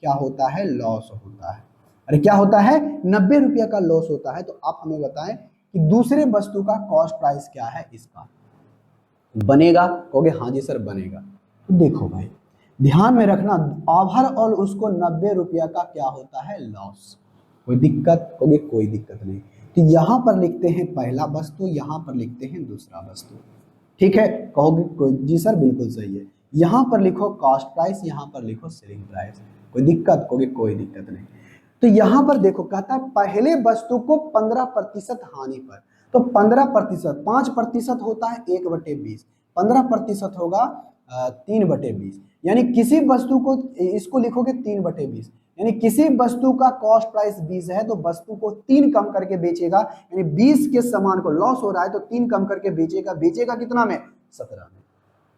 क्या होता है? लॉस होता है। अरे क्या होता है? 90 रुपया का लॉस होता है। तो आप हमें बताएं कि दूसरे वस्तु का कॉस्ट प्राइस क्या है इसका? बनेगा? कहोगे हाँ जी सर बनेगा। तो देखो भाई ध्यान में रखना, ओवरऑल उसको 90 रुपया का क्या होता है? लॉस। कोई दिक्कत? कहोगे कोई दिक्कत नहीं। तो यहां पर लिखते हैं पहला वस्तु, यहां पर लिखते हैं दूसरा वस्तु, ठीक है। कहोगे कोई जी सर बिल्कुल सही है। यहां पर लिखो कॉस्ट प्राइस, यहां पर लिखो सेलिंग प्राइस। कोई दिक्कत? कहोगे कोई दिक्कत नहीं। तो यहां पर देखो कहता है पहले वस्तु को 15% हानि पर, तो 15%, 5% होता है 1/20, 15% होगा 3/20, यानी किसी वस्तु को, इसको लिखोगे 3/20, यानी किसी वस्तु का कॉस्ट प्राइस 20 है तो वस्तु को 3 कम करके बेचेगा, यानी 20 के सामान को लॉस हो रहा है तो 3 कम करके बेचेगा। बेचेगा कितना में? 17 में।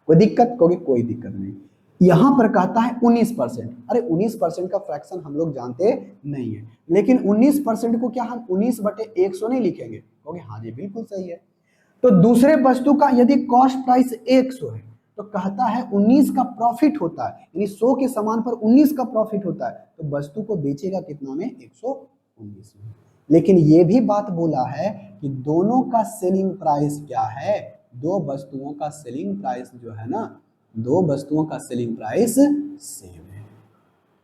कोई दिक्कत? कहोगे कोई दिक्कत नहीं। यहां पर कहता है 19%। अरे 19% का फ्रैक्शन हम लोग जानते नहीं है, लेकिन 19% को क्या हम 19/100 नहीं लिखेंगे? कहोगे हाँ जी बिल्कुल सही है। तो दूसरे वस्तु का यदि कॉस्ट प्राइस 100 है तो कहता है 19 का प्रॉफिट होता है, यानी 100 के सामान पर 19 का प्रॉफिट होता है, तो वस्तु को बेचेगा कितना में? 119 में। लेकिन ये भी बात बोला है कि दोनों का सेलिंग प्राइस क्या है? दो वस्तुओं का सेलिंग प्राइस जो है ना, दो वस्तुओं का सेलिंग प्राइस सेम है।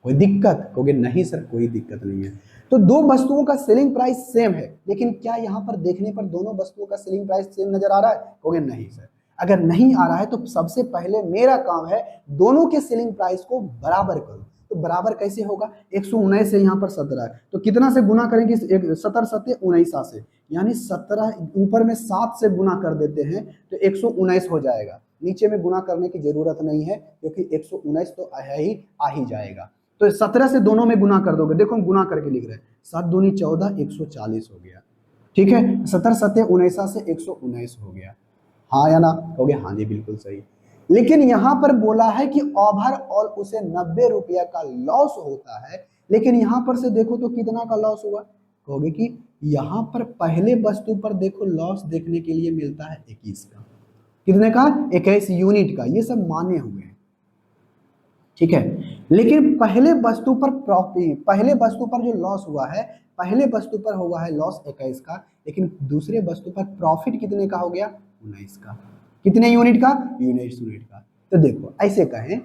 कोई दिक्कत? कहोगे नहीं सर कोई दिक्कत नहीं है। तो दो वस्तुओं का सेलिंग प्राइस सेम है, लेकिन क्या यहां पर देखने पर दोनों वस्तुओं का सेलिंग प्राइस सेम नजर आ रहा है? कहोगे नहीं सर। अगर नहीं आ रहा है तो सबसे पहले मेरा काम है दोनों के सेलिंग प्राइस को बराबर करो। तो बराबर कैसे होगा? 119 से यहाँ पर 17 है, तो कितना से गुना करेंगे? 17 7 19 से, यानी 17 ऊपर में 7 से गुना कर देते हैं तो 119 हो जाएगा। नीचे में गुना करने की जरूरत नहीं है क्योंकि 119 तो आ ही जाएगा। तो 17 से दोनों में गुना कर दोगे, देखो हम गुना करके लिख रहे हैं, 7 दूनी 14, 140 हो गया, ठीक है। 17 7 19 से 119 हो गया, हाँ या ना? कहोगे हाँ जी बिल्कुल सही। लेकिन यहां पर बोला है कि ओवरऑल उसे 90 रुपया का लॉस होता है, लेकिन यहां पर से देखो तो कितना का लॉस हुआ? कहोगे कि यहां पर पहले वस्तु पर देखो लॉस देखने के लिए मिलता है 21 का। कितने का? 21 यूनिट का। ये सब माने हुए हैं, ठीक है। लेकिन पहले वस्तु पर प्रॉफिट, पहले वस्तु पर जो लॉस हुआ है, पहले वस्तु पर हुआ है लॉस 21 का, लेकिन दूसरे वस्तु पर प्रॉफिट कितने का हो गया? 19 का। कितने यूनिट का? 19 यूनिट का। तो देखो ऐसे कहें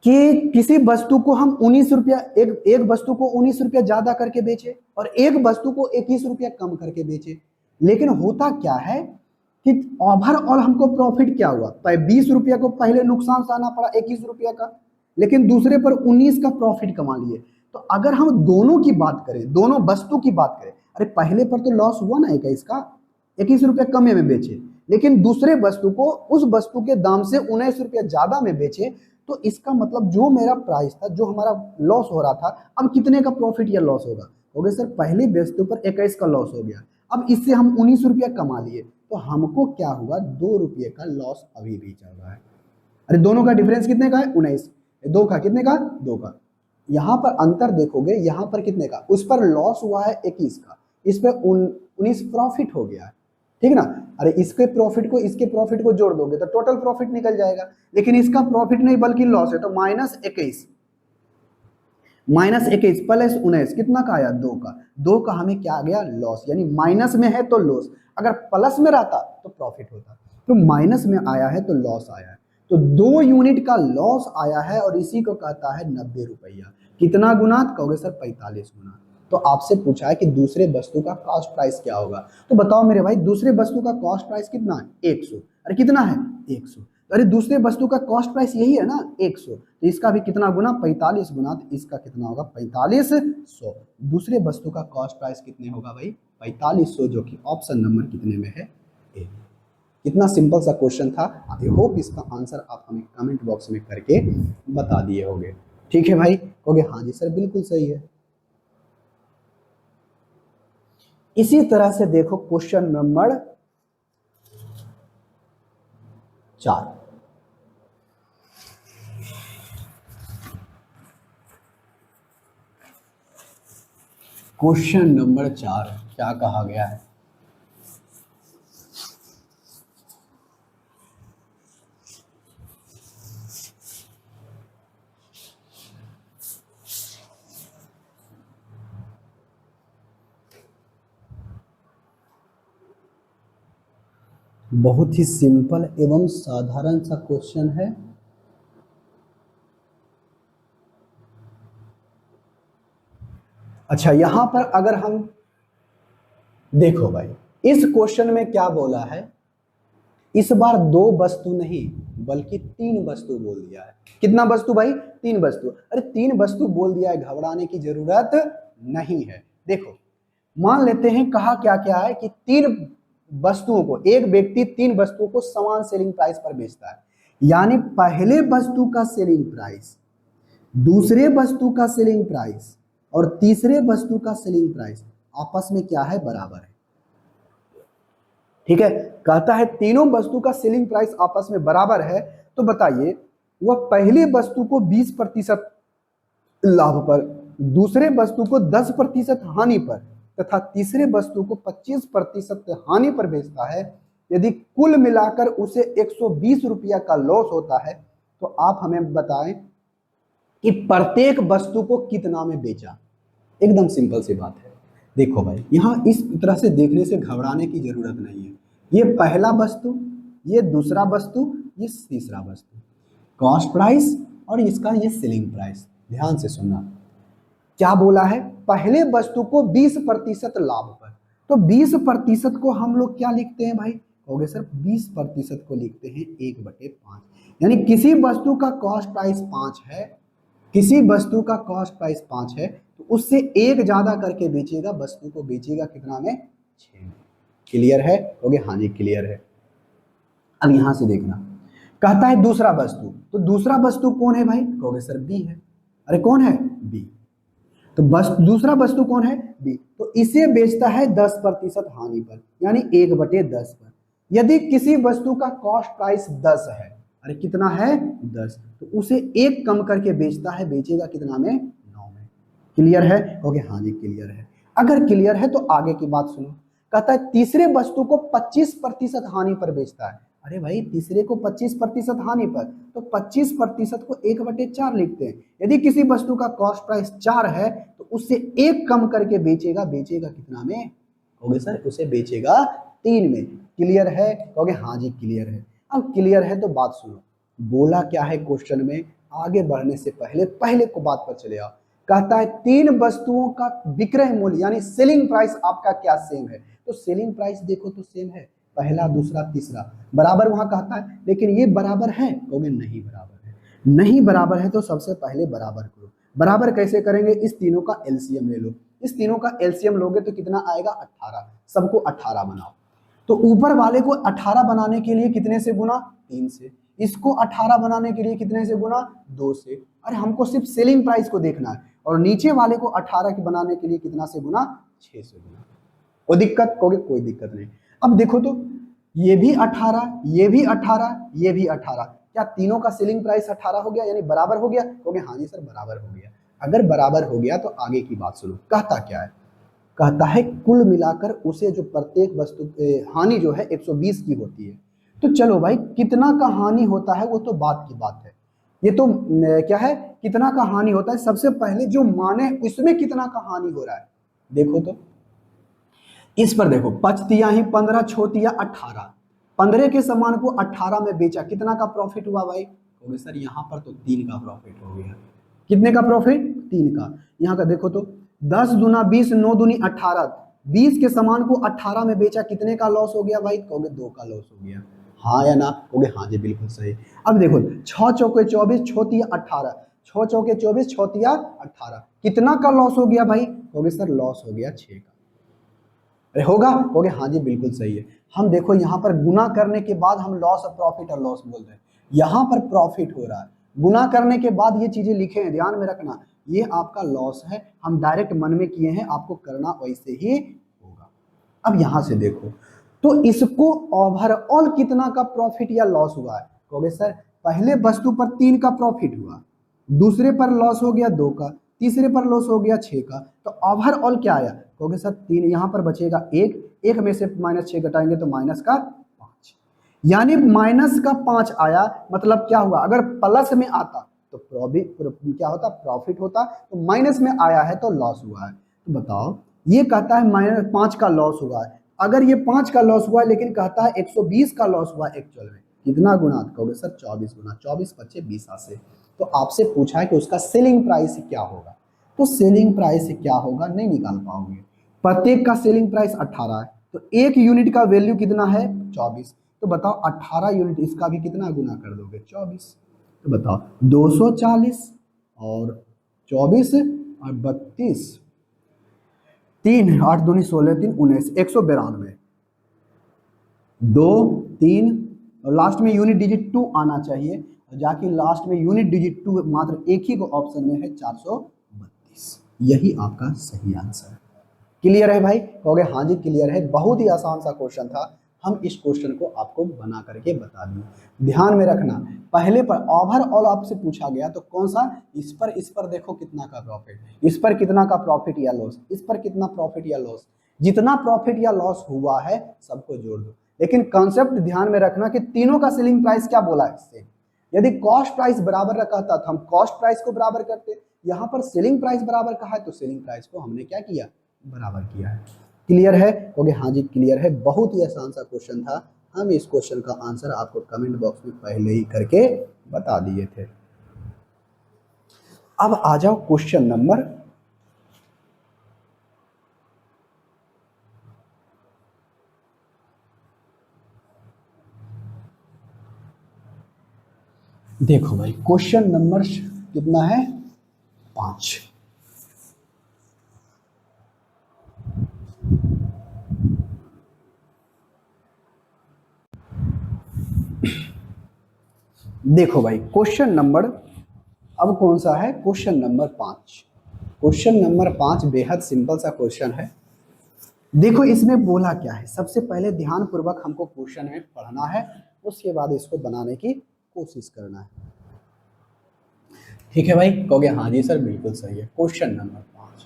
कि किसी वस्तु को हम 19 रुपया, एक वस्तु को 19 रुपया ज्यादा करके बेचे और एक वस्तु को 21 रुपया कम करके बेचे, लेकिन होता क्या है कि ओवरऑल हमको प्रॉफिट क्या हुआ? 20 रुपया को पहले नुकसान सहना पड़ा 21 रुपया का, लेकिन दूसरे पर 19 का प्रॉफिट कमा लिए। तो अगर हम दोनों की बात करें, दोनों वस्तु की बात करें, अरे पहले पर तो लॉस हुआ ना 21 का, 21 रुपया कम में बेचे, लेकिन दूसरे वस्तु को उस वस्तु के दाम से 19 रुपया ज्यादा में बेचे, तो इसका मतलब जो मेरा प्राइस था, जो हमारा लॉस हो रहा था, अब कितने का प्रॉफिट या लॉस होगा? हो गया सर पहली वस्तु पर 21 का लॉस हो गया, अब इससे हम 19 रुपया कमा लिए, तो हमको क्या हुआ? 2 रुपये का लॉस अभी भी चल रहा है। अरे दोनों का डिफरेंस कितने का है? 19। दो का कितने का? 2 का। यहां पर अंतर देखोगे, यहां पर कितने का? उस पर लॉस हुआ है 21 का, इस पर 19 प्रॉफिट हो गया है, ठीक ना। अरे इसके प्रॉफिट को इसके प्रॉफिट को जोड़ दोगे तो टोटल प्रॉफिट निकल जाएगा, लेकिन इसका प्रॉफिट नहीं बल्कि लॉस है, तो -21, -21 प्लस 19 कितना का आया? 2 का। 2 का हमें क्या आ गया? लॉस, यानी माइनस में है तो लॉस, अगर प्लस में रहता तो प्रॉफिट होता, तो माइनस में आया है तो लॉस आया है, तो 2 यूनिट का लॉस आया है और इसी को कहता है 90 रुपया। कितना गुना? कहोगे सर 45 गुना। तो आपसे पूछा है कि दूसरे वस्तु का कॉस्ट प्राइस क्या होगा, तो बताओ मेरे भाई दूसरे वस्तु का कॉस्ट प्राइस कितना है? 100। अरे कितना है? 100। अरे दूसरे वस्तु का कॉस्ट प्राइस यही है ना 100, तो इसका भी कितना गुना 45 गुना, तो इसका कितना होगा 4500। दूसरे वस्तु का कॉस्ट प्राइस कितने होगा भाई 4500, जो कि ऑप्शन नंबर कितने में है ए। कितना सिंपल सा क्वेश्चन था। आई होप इसका आंसर आप हमें कमेंट बॉक्स में करके बता दिए होंगे। ठीक है भाई, कहोगे हाँ जी सर बिल्कुल सही है। इसी तरह से देखो क्वेश्चन नंबर 4। क्वेश्चन नंबर 4 क्या कहा गया है? बहुत ही सिंपल एवं साधारण सा क्वेश्चन है। अच्छा, यहां पर अगर हम देखो भाई, इस क्वेश्चन में क्या बोला है, इस बार 2 वस्तु नहीं बल्कि 3 वस्तु बोल दिया है। कितना वस्तु भाई? 3 वस्तु। अरे 3 वस्तु बोल दिया है, घबराने की जरूरत नहीं है। देखो मान लेते हैं, कहा क्या क्या है कि 3 वस्तुओं को, एक व्यक्ति 3 वस्तुओं को समान सेलिंग प्राइस पर बेचता है, यानी पहले वस्तु का सेलिंग प्राइस, दूसरे वस्तु का सेलिंग प्राइस और तीसरे वस्तु का सेलिंग प्राइस आपस में क्या है? बराबर है। ठीक है, कहता है तीनों वस्तु का सेलिंग प्राइस आपस में बराबर है, तो बताइए वह पहले वस्तु को 20% लाभ पर, दूसरे वस्तु को 10% हानि पर तथा तीसरे वस्तु को 25% हानि पर बेचता है। यदि कुल मिलाकर उसे 120 रुपया का लॉस होता है, तो आप हमें बताएं कि प्रत्येक वस्तु को कितना में बेचा। एकदम सिंपल सी बात है। देखो भाई, यहां इस तरह से देखने से घबराने की जरूरत नहीं है। ये पहला वस्तु, ये दूसरा वस्तु, ये तीसरा वस्तु, कॉस्ट प्राइस और इसका ये सेलिंग प्राइस। ध्यान से सुनना, क्या बोला है? पहले वस्तु को 20% लाभ पर, तो 20% को हम लोग क्या लिखते हैं भाई? कहोगे सर 20% को लिखते हैं 1/5, यानी किसी वस्तु का कॉस्ट प्राइस 5 है, किसी वस्तु का कॉस्ट प्राइस 5 है, तो उससे 1 ज्यादा करके बेचेगा, वस्तु को बेचेगा कितना में? 6 में। क्लियर है? कहोगे हाँ जी क्लियर है। अब यहां से देखना, कहता है दूसरा वस्तु, तो दूसरा वस्तु कौन है भाई? कहोगे सर बी है। अरे कौन है? बी। तो बस दूसरा वस्तु कौन है? बी। तो इसे बेचता है 10% हानि पर, यानी 1/10 पर। यदि किसी वस्तु का कॉस्ट प्राइस 10 है, अरे कितना है? 10, तो उसे 1 कम करके बेचता है, बेचेगा कितना में? 9 में। क्लियर है? कहोगे हाँ जी क्लियर है। अगर क्लियर है तो आगे की बात सुनो। कहता है तीसरे वस्तु को 25% हानि पर बेचता है। अरे भाई तीसरे को 25% हानि पर, तो 25% को 1/4 लिखते हैं। यदि किसी वस्तु का कॉस्ट प्राइस 4 है, तो उससे 1 कम करके बेचेगा, बेचेगा कितना में? कहोगे सर उसे बेचेगा 3 में। क्लियर है? कहोगे हाँ जी क्लियर है। अब क्लियर है तो बात सुनो, बोला क्या है क्वेश्चन में? आगे बढ़ने से पहले पहले को बात पर चले आओ। कहता है 3 वस्तुओं का विक्रय मूल्य यानी सेलिंग प्राइस आपका क्या सेम है? तो सेलिंग प्राइस देखो तो सेम है, पहला दूसरा तीसरा बराबर वहां कहता है, लेकिन ये बराबर है? कहोगे नहीं बराबर है। नहीं बराबर है तो सबसे पहले बराबर करो। बराबर कैसे करेंगे? इस तीनों का एलसीएम ले लो। इस तीनों का एलसीएम लोगे तो कितना आएगा? 18। सबको 18 बनाओ। तो ऊपर वाले को 18 बनाने के लिए कितने से गुना? 3 से। इसको 18 बनाने के लिए कितने से गुना? 2 से। अरे हमको सिर्फ सेलिंग प्राइस को देखना है। और नीचे वाले को 18 बनाने के लिए कितना से गुना? 6 से गुना। कोई दिक्कत? कहोगे कोई दिक्कत नहीं। अब देखो तो ये भी 18, ये भी 18, ये भी 18, क्या तीनों का सेलिंग प्राइस 18 हो गया, यानी बराबर हो गया? कहोगे हाँ जी सर बराबर हो गया। अगर बराबर हो गया तो आगे की बात सुनो। कहता क्या है? कहता है कुल मिलाकर उसे जो प्रत्येक वस्तु हानि जो है 120 की होती है। तो चलो भाई, कितना का हानि होता है वो तो बात की बात है। ये तो क्या है, कितना का हानि होता है। सबसे पहले जो माने उसमें कितना का हानि हो रहा है देखो तो। इस पर देखो, 5 ही 15, छोतिया 18, 15 के सामान को 18 में बेचा, कितना का प्रॉफिट हुआ भाई? कहोगे सर यहाँ पर तो 3 का प्रॉफिट हो गया। कितने का प्रॉफिट? 3 का। यहाँ का देखो तो 10 दूना 20, 9 दूनी 18, 20 के सामान को 18 में बेचा, कितने का लॉस हो गया भाई? कहोगे 2 का लॉस हो गया। हाँ या ना, कहोगे हाँ जी बिल्कुल सही। अब देखो 6 चौके 24, 6 तिया 18, 6 चौके 24, 6 तिया 18, कितना का लॉस हो गया भाई? कहोगे सर लॉस हो गया 6 का। अरे होगा, कहोगे हाँ जी बिल्कुल सही है। हम देखो यहाँ पर गुना करने के बाद हम लॉस और प्रॉफिट और लॉस बोल रहे हैं, यहाँ पर प्रॉफिट हो रहा है, गुना करने के बाद ये चीजें लिखे हैं, ध्यान में रखना, ये आपका लॉस है, हम डायरेक्ट मन में किए हैं, आपको करना वैसे ही होगा। अब यहां से देखो, तो इसको ओवरऑल कितना का प्रॉफिट या लॉस हुआ है? कहोगे सर पहले वस्तु पर 3 का प्रॉफिट हुआ, दूसरे पर लॉस हो गया 2 का, तीसरे पर लॉस हो गया 6 का, तो ओवरऑल क्या आया? कहोगे सर 3, यहाँ पर बचेगा 1, 1 में से -6 घटाएंगे तो माइनस का 5, यानी माइनस का 5 आया। मतलब क्या हुआ? अगर प्लस में आता तो क्या होता? प्रॉफिट होता। तो माइनस में आया है तो लॉस हुआ है। तो बताओ, ये कहता है -5 का लॉस हुआ है, अगर ये 5 का लॉस हुआ है लेकिन कहता है 120 का लॉस हुआ एक्चुअल में, कितना गुना? कहोगे सर 24 गुना, 24 बच्चे 20 से। तो आपसे पूछा है कि उसका सेलिंग प्राइस क्या होगा, तो सेलिंग प्राइस क्या होगा नहीं निकाल पाओगे। प्रत्येक का सेलिंग प्राइस 18 है, तो 1 यूनिट का वैल्यू कितना है? 24। तो बताओ 18 यूनिट, इसका भी कितना गुना कर दोगे? 24। तो बताओ 240 और 24 और 32, 3 8 दूनी 16 3 19, 192, 2 3 और लास्ट में यूनिट डिजिट 2 आना चाहिए, जाके लास्ट में यूनिट डिजिट 2 मात्र एक ही को ऑप्शन में है, 432। यही आपका सही आंसर है। क्लियर है भाई? कहोगे हाँ जी क्लियर है। बहुत ही आसान सा क्वेश्चन था, हम इस क्वेश्चन को आपको बना करके बता दिए। ध्यान में रखना, पहले पर ओवरऑल आपसे पूछा गया तो कौन सा? इस पर देखो कितना का प्रॉफिट, इस पर कितना का प्रॉफिट या लॉस, इस पर कितना प्रॉफिट या लॉस, जितना प्रॉफिट या लॉस हुआ है सबको जोड़ दो। लेकिन कॉन्सेप्ट ध्यान में रखना कि तीनों का सेलिंग प्राइस क्या बोला है? सेम। यदि कॉस्ट प्राइस बराबर रखा था तो हम कॉस्ट प्राइस को बराबर करते, यहाँ पर सेलिंग प्राइस बराबर कहा है तो सेलिंग प्राइस को हमने क्या किया? बराबर किया है। क्लियर है? ओके हाँ जी क्लियर है। बहुत ही आसान सा क्वेश्चन था, हम इस क्वेश्चन का आंसर आपको कमेंट बॉक्स में पहले ही करके बता दिए थे। अब आ जाओ क्वेश्चन नंबर देखो भाई, क्वेश्चन नंबर कितना है? 5। देखो भाई क्वेश्चन नंबर अब कौन सा है? Question number 5। क्वेश्चन नंबर 5 बेहद सिंपल सा क्वेश्चन है। देखो इसमें बोला क्या है, सबसे पहले ध्यान पूर्वक हमको क्वेश्चन में पढ़ना है, उसके बाद इसको बनाने की कोशिश करना है। ठीक है भाई? कहोगे हाँ जी सर बिल्कुल सही है। क्वेश्चन नंबर 5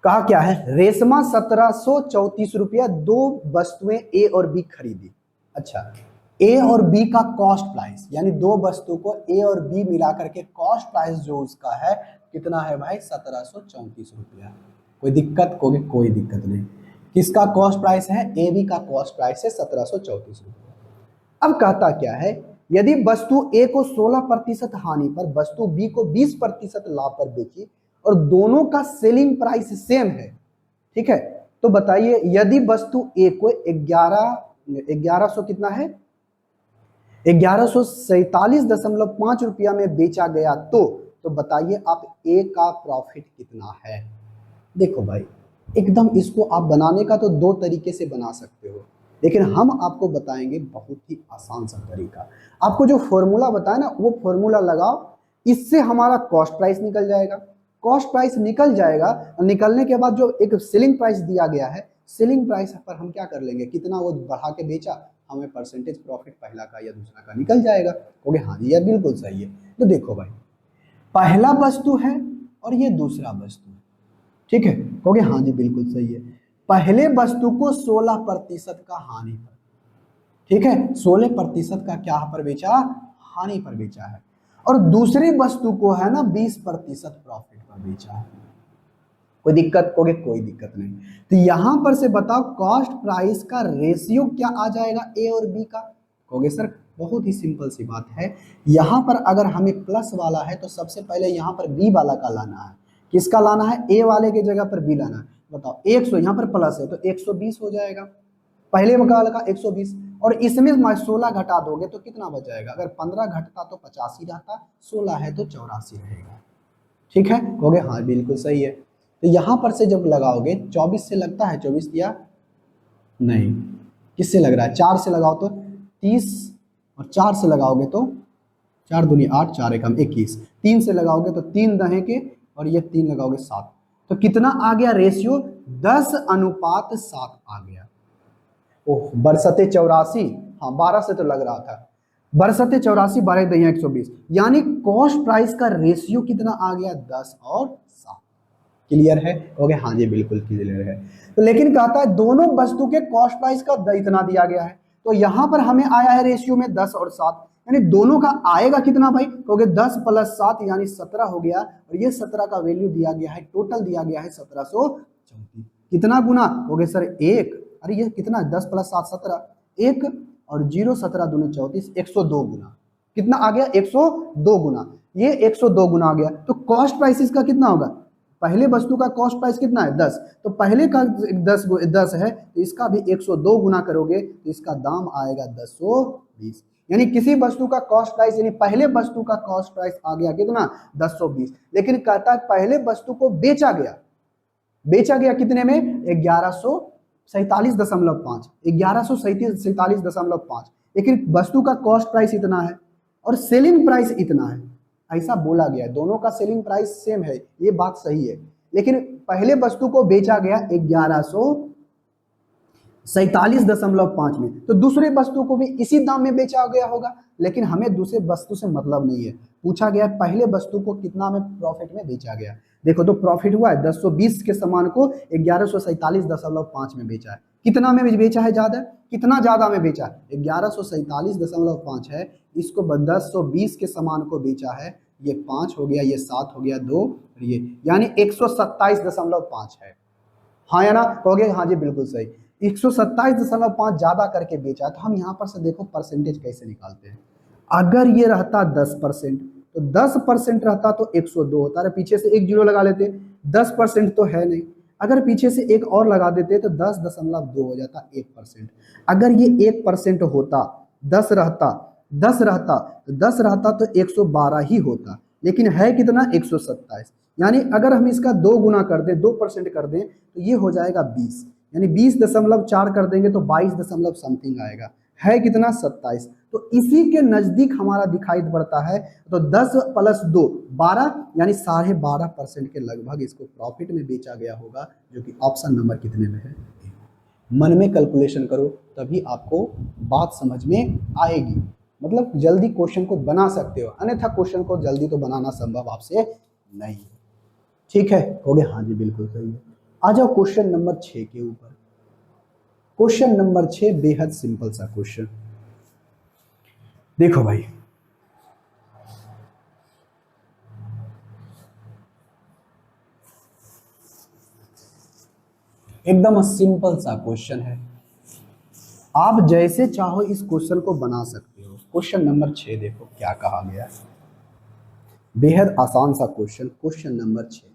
कहा क्या है? रेशमा 1734 रुपया 2 वस्तुएं ए और बी खरीदी। अच्छा, ए और बी का कॉस्ट प्राइस, यानी 2 वस्तु को ए और बी मिला करके कॉस्ट प्राइस जो उसका है कितना है भाई? 1734 रुपया। कोई दिक्कत? कोई दिक्कत नहीं। किसका कॉस्ट प्राइस है? ए बी का कॉस्ट प्राइस है 1734 रुपया। अब कहता क्या है? यदि वस्तु ए को 16% हानि पर वस्तु बी को 20% लाभ पर बेची और दोनों का सेलिंग प्राइस सेम है, ठीक है, तो बताइए यदि वस्तु ए को 1100 कितना है? 1147.5 रुपया में बेचा गया, तो बताइए आप ए का प्रॉफिट कितना है? देखो भाई एकदम इसको आप बनाने का तो 2 तरीके से बना सकते हो, लेकिन हम आपको बताएंगे बहुत ही आसान सा तरीका। आपको जो फॉर्मूला बताया ना वो फॉर्मूला लगाओ, इससे हमारा कॉस्ट प्राइस निकल जाएगा। कॉस्ट प्राइस निकल जाएगा, निकलने के बाद जो एक सेलिंग प्राइस दिया गया है, सेलिंग प्राइस पर हम क्या कर लेंगे? कितना वो बढ़ा के बेचा, हमें परसेंटेज प्रॉफिट पहला का या दूसरा का निकल जाएगा। कहोगे हाँ जी यह बिल्कुल सही है। तो देखो भाई, पहला वस्तु है और ये दूसरा वस्तु है, ठीक है, कहोगे हाँ जी बिल्कुल सही है। पहले वस्तु को 16% का हानि पर, ठीक है, 16% का क्या पर बेचा? हानि पर बेचा है। और दूसरी वस्तु को है ना 20% प्रॉफिट पर बेचा है। कोई दिक्कत? कहोगे कोई दिक्कत नहीं। तो यहां पर से बताओ कॉस्ट प्राइस का रेशियो क्या आ जाएगा ए और बी का? कहोगे सर बहुत ही सिंपल सी बात है, यहां पर अगर हमें प्लस वाला है तो सबसे पहले यहां पर बी वाला का लाना है। किसका लाना है? ए वाले की जगह पर बी लाना है। बताओ 100, यहाँ पर प्लस है तो 120 हो जाएगा, पहले वाला का 120, और इसमें 16 घटा दोगे तो कितना बच जाएगा? अगर 15 घटता तो 85 रहता, 16 है तो 84 रहेगा। ठीक है, कहोगे हाँ बिल्कुल सही है। तो यहां पर से जब लगाओगे 24 से लगता है 24 दिया नहीं, किससे लग रहा है? 4 से लगाओ तो 30, और 4 से लगाओगे तो 4 दूनी 8, 4 एकम 21, 3 से लगाओगे तो 3 दहे के, और ये 3 लगाओगे 7, तो कितना आ गया रेशियो? 10:7 आ गया। ओह, बरसते 84, हाँ 12 से तो लग रहा था, बरसते 84, 12 दहिया 120, यानी कॉस्ट प्राइस का रेशियो कितना आ गया? 10 और 7। क्लियर है? कहोगे हाँ जी बिल्कुल क्लियर है। तो लेकिन कहता है दोनों वस्तु के कॉस्ट प्राइस का इतना दिया गया है, तो यहां पर हमें आया है रेशियो में 10 और 7, यानी दोनों का आएगा कितना भाई? कहोगे 10 + 7 यानी 17 हो गया, और ये 17 का वैल्यू दिया गया है, टोटल दिया गया है 1734। कितना गुना? कहोगे सर 1, अरे ये कितना? 10 + 7 17, 1 और 0 17 दूनी 34, 102 गुना। कितना आ गया? 102 गुना। ये 102 गुना आ गया, तो कॉस्ट प्राइस इसका कितना होगा? पहले वस्तु का कॉस्ट प्राइस कितना है? 10, तो पहले का 10 है, तो इसका भी 102 गुना करोगे तो इसका दाम आएगा 1020। यानी किसी वस्तु का कॉस्ट प्राइस, यानी पहले वस्तु का कॉस्ट प्राइस आ गया कितना? 1020। लेकिन कहता है पहले वस्तु को बेचा गया, बेचा गया कितने में? 1147.5, 1147.5, लेकिन वस्तु का कॉस्ट प्राइस इतना है और सेलिंग प्राइस इतना है, ऐसा बोला गया है। दोनों का सेलिंग प्राइस सेम है, ये बात सही है, लेकिन पहले वस्तु को बेचा गया 1147.5 में, तो दूसरे वस्तु को भी इसी दाम में बेचा गया होगा, लेकिन हमें दूसरे वस्तु से मतलब नहीं है। पूछा गया पहले वस्तु को कितना में प्रॉफिट में बेचा गया। देखो तो प्रॉफिट हुआ है 1020 के सामान को 1147.5 में बेचा है। कितना में बेचा है? ज्यादा, कितना ज्यादा में बेचा है? 1147.5 है, इसको 1020 के सामान को बेचा है, ये 5 हो गया, ये 7 हो गया, 2, ये यानी 127.5 है। हाँ या ना? कहोगे हाँ जी बिल्कुल सही, 127.5 ज्यादा करके बेचा। तो हम यहाँ पर से देखो परसेंटेज कैसे निकालते हैं। अगर ये रहता 10%, तो 10% रहता तो 102 होता। अरे पीछे से एक जीरो लगा लेते, 10% तो है नहीं, अगर पीछे से एक और लगा देते तो 10.2 हो जाता, 1%। अगर ये 1% होता, 10 रहता, 10 रहता तो 10 रहता तो 112 ही होता, लेकिन है कितना? 127। यानी अगर हम इसका 2 गुना कर दें, 2% कर दें, तो ये हो जाएगा 20, यानी 20.4 कर देंगे तो 22 दशमलव समथिंग आएगा, है कितना? 27। तो इसी के नजदीक हमारा दिखाई पड़ता है, तो 10 + 2 12, यानी 12.5% के लगभग इसको प्रॉफिट में बेचा गया होगा, जो कि ऑप्शन नंबर कितने में है? मन में कैलकुलेशन करो, तभी आपको बात समझ में आएगी, मतलब जल्दी क्वेश्चन को बना सकते हो, अन्यथा क्वेश्चन को जल्दी तो बनाना संभव आपसे नहीं है। ठीक है, हो गया? हाँ जी बिल्कुल सही है। आ जाओ क्वेश्चन नंबर 6 के ऊपर। क्वेश्चन नंबर 6 बेहद सिंपल सा क्वेश्चन। देखो भाई, एकदम सिंपल सा क्वेश्चन है, आप जैसे चाहो इस क्वेश्चन को बना सकते हो। क्वेश्चन नंबर 6 देखो क्या कहा गया है, बेहद आसान सा क्वेश्चन। क्वेश्चन नंबर 6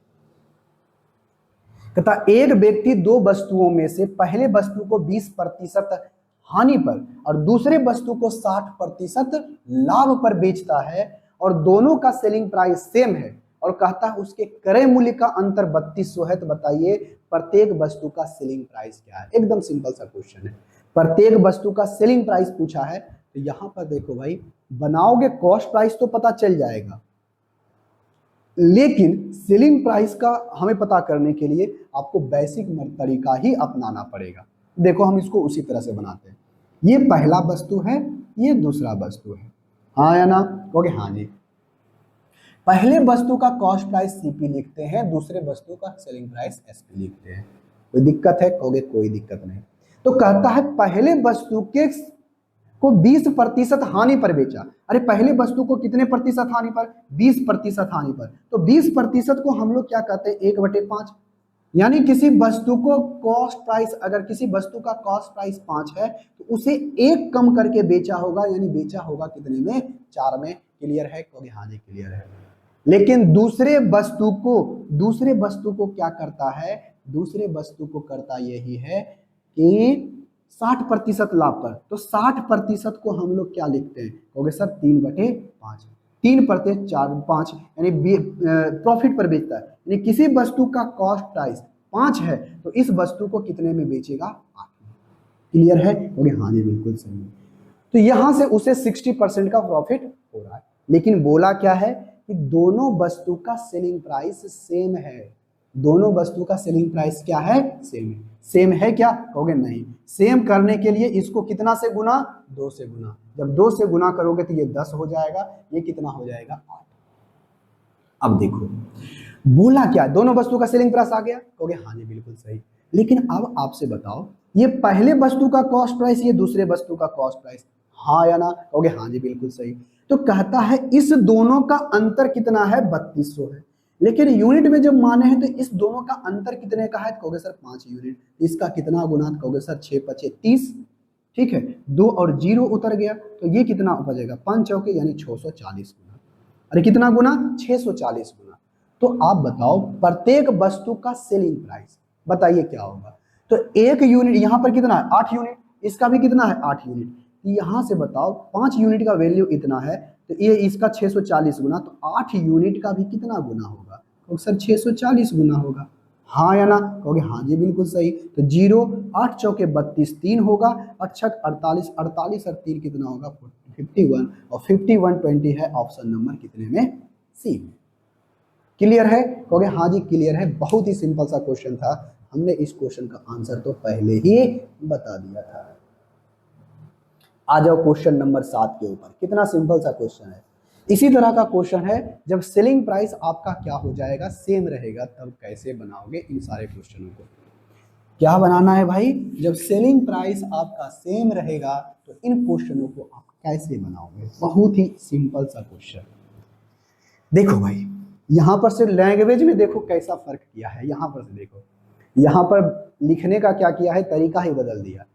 कहता एक व्यक्ति दो वस्तुओं में से पहले वस्तु को 20% हानि पर और दूसरे वस्तु को 60% लाभ पर बेचता है, और दोनों का सेलिंग प्राइस सेम है, और कहता है उसके क्रय मूल्य का अंतर 3200 है, तो बताइए प्रत्येक वस्तु का सेलिंग प्राइस क्या है। एकदम सिंपल सा क्वेश्चन है, प्रत्येक वस्तु का सेलिंग प्राइस पूछा है। तो यहां पर देखो भाई, बनाओगे कॉस्ट प्राइस तो पता चल जाएगा, लेकिन सेलिंग प्राइस का हमें पता करने के लिए आपको बेसिक तरीका ही अपनाना पड़ेगा। देखो हम इसको उसी तरह से बनाते हैं, ये पहला वस्तु है, ये दूसरा वस्तु है, हाँ या ना? ओके हाँ जी। पहले वस्तु का कॉस्ट प्राइस सीपी लिखते हैं, दूसरे वस्तु का सेलिंग प्राइस एसपी लिखते हैं। कोई दिक्कत है? कहोगे कोई दिक्कत नहीं। तो कहता है पहले वस्तु के को 20% हानि पर बेचा। अरे पहले वस्तु को कितने प्रतिशत हानि पर? 20% हानि पर। तो 20% को हम लोग क्या कहते हैं? 1/5। यानी किसी वस्तु को कॉस्ट प्राइस, अगर किसी वस्तु का कॉस्ट प्राइस 5 है तो उसे 1 कम करके बेचा होगा, यानी बेचा होगा कितने में? 4 में। क्लियर है? कहोगे हाँ जी क्लियर है। लेकिन दूसरे वस्तु को क्या करता है? दूसरे वस्तु को करता यही है कि 60% लाभ पर, तो 60% को हम लोग क्या लिखते हैं, कहोगे सर 3/5, 3/4 5, यानी प्रॉफिट पर बेचता है, यानी किसी वस्तु का कॉस्ट प्राइस 5 है तो इस वस्तु को कितने में बेचेगा, 8 में। क्लियर है, कहोगे हाँ जी बिल्कुल सही है। तो यहां से उसे 60% का प्रॉफिट हो रहा है, लेकिन बोला क्या है कि दोनों वस्तु का सेलिंग प्राइस सेम है, दोनों वस्तु का सेलिंग प्राइस क्या है, सेम है। सेम है क्या, कहोगे नहीं। सेम करने के लिए इसको कितना से गुना, 2 से गुना, जब 2 से गुना करोगे तो ये 10 हो जाएगा, ये कितना हो जाएगा, 8। अब देखो बोला क्या, दोनों वस्तु का सेलिंग प्राइस आ गया, कहोगे हाँ जी बिल्कुल सही। लेकिन अब आपसे बताओ, ये पहले वस्तु का कॉस्ट प्राइस, ये दूसरे वस्तु का कॉस्ट प्राइस, हाँ या ना, कहोगे हाँ जी बिल्कुल सही। तो कहता है इस दोनों का अंतर कितना है, 3200 है, लेकिन यूनिट में जब माने हैं तो इस दोनों का अंतर कितने का है, कहोगे सर 5 यूनिट। इसका कितना गुना, कहोगे सर 6×5 30, ठीक है, 2 और 0 उतर गया, तो ये कितना बचेगा, 5 चौके यानी 640 गुना। अरे कितना गुना, 640 गुना। तो आप बताओ प्रत्येक वस्तु का सेलिंग प्राइस बताइए क्या होगा। तो 1 यूनिट यहां पर कितना है, 8 यूनिट, इसका भी कितना है, 8 यूनिट। यहां से बताओ 5 यूनिट का वैल्यू इतना है, तो ये इसका 640 गुना, तो 8 यूनिट का भी कितना गुना होगा, तो सर 640 गुना होगा, हाँ या ना, कहोगे हाँ जी बिल्कुल सही। तो 0, 8 चौके 32, 3 होगा, 8 48, 48 और 3 कितना होगा, 51, और 5120 है ऑप्शन नंबर कितने में, सी में। क्लियर है, कहोगे हाँ जी क्लियर है। बहुत ही सिंपल सा क्वेश्चन था, हमने इस क्वेश्चन का आंसर तो पहले ही बता दिया था। आ जाओ क्वेश्चन नंबर 7 के ऊपर, कितना सिंपल सा क्वेश्चन है। इसी तरह का क्वेश्चन है, जब सेलिंग प्राइस आपका क्या हो जाएगा, सेम रहेगा, तब कैसे बनाओगे इन सारे क्वेश्चनों को। क्या बनाना है भाई, जब सेलिंग प्राइस आपका सेम रहेगा तो इन क्वेश्चनों को आप कैसे बनाओगे। बहुत ही सिंपल सा क्वेश्चन। देखो भाई यहां पर से लैंग्वेज में देखो कैसा फर्क किया है, यहां पर से देखो, यहां पर लिखने का क्या किया है, तरीका ही बदल दिया।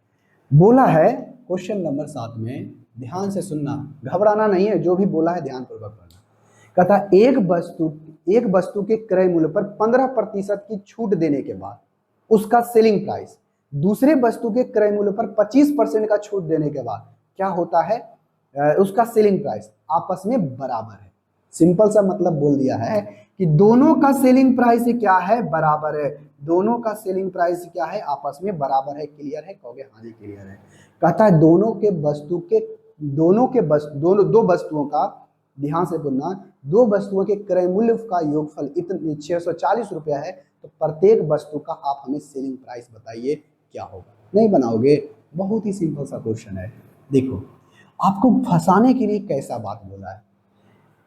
बोला है क्वेश्चन नंबर 7 में, ध्यान से सुनना, घबराना नहीं है, जो भी बोला है ध्यान पूर्वक पढ़ना। कहता एक वस्तु के क्रय मूल्य पर 15% की छूट देने के बाद उसका सेलिंग प्राइस दूसरे वस्तु के क्रय मूल्य पर 25% का छूट देने के बाद क्या होता है, उसका सेलिंग प्राइस आपस में बराबर है। सिंपल सा मतलब बोल दिया है कि दोनों का सेलिंग प्राइस क्या है, बराबर है, दोनों का सेलिंग प्राइस क्या है, आपस में बराबर है। क्लियर है, कहोगे हाँ जी क्लियर है। कहता है दो वस्तुओं का, ध्यान से बोलना, 2 वस्तुओं के क्रय मूल्य का योगफल इतने 640 रुपया है, तो प्रत्येक वस्तु का आप हमें सेलिंग प्राइस बताइए क्या होगा। नहीं बनाओगे, बहुत ही सिंपल सा क्वेश्चन है। देखो आपको फंसाने के लिए कैसा बात बोला है,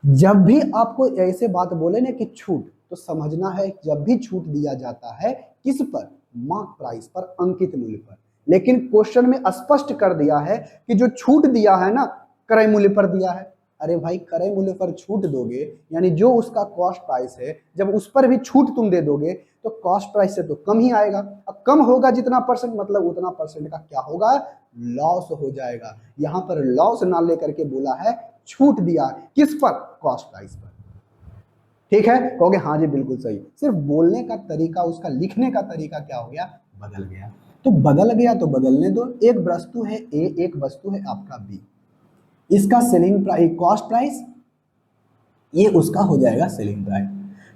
जब भी आपको ऐसे बात बोले ना कि छूट, तो समझना है जब भी छूट दिया जाता है किस पर, मार्क प्राइस पर, अंकित मूल्य पर। लेकिन क्वेश्चन में स्पष्ट कर दिया है कि जो छूट दिया है ना, क्रय मूल्य पर दिया है। अरे भाई क्रय मूल्य पर छूट दोगे यानी जो उसका कॉस्ट प्राइस है, जब उस पर भी छूट तुम दे दोगे तो कॉस्ट प्राइस से तो कम ही आएगा। अब कम होगा जितना परसेंट, मतलब उतना परसेंट का क्या होगा, लॉस हो जाएगा। यहां पर लॉस ना लेकर के बोला है छूट दिया, किस पर, कॉस्ट प्राइस पर। ठीक है, कहोगे हाँ जी बिल्कुल सही। सिर्फ बोलने का तरीका, उसका लिखने का तरीका क्या हो गया, बदल गया। तो बदल गया तो बदलने दो। एक वस्तु है ए, एक वस्तु है आपका बी, इसका सेलिंग प्राइस, कॉस्ट प्राइस, ये उसका हो जाएगा सेलिंग प्राइस।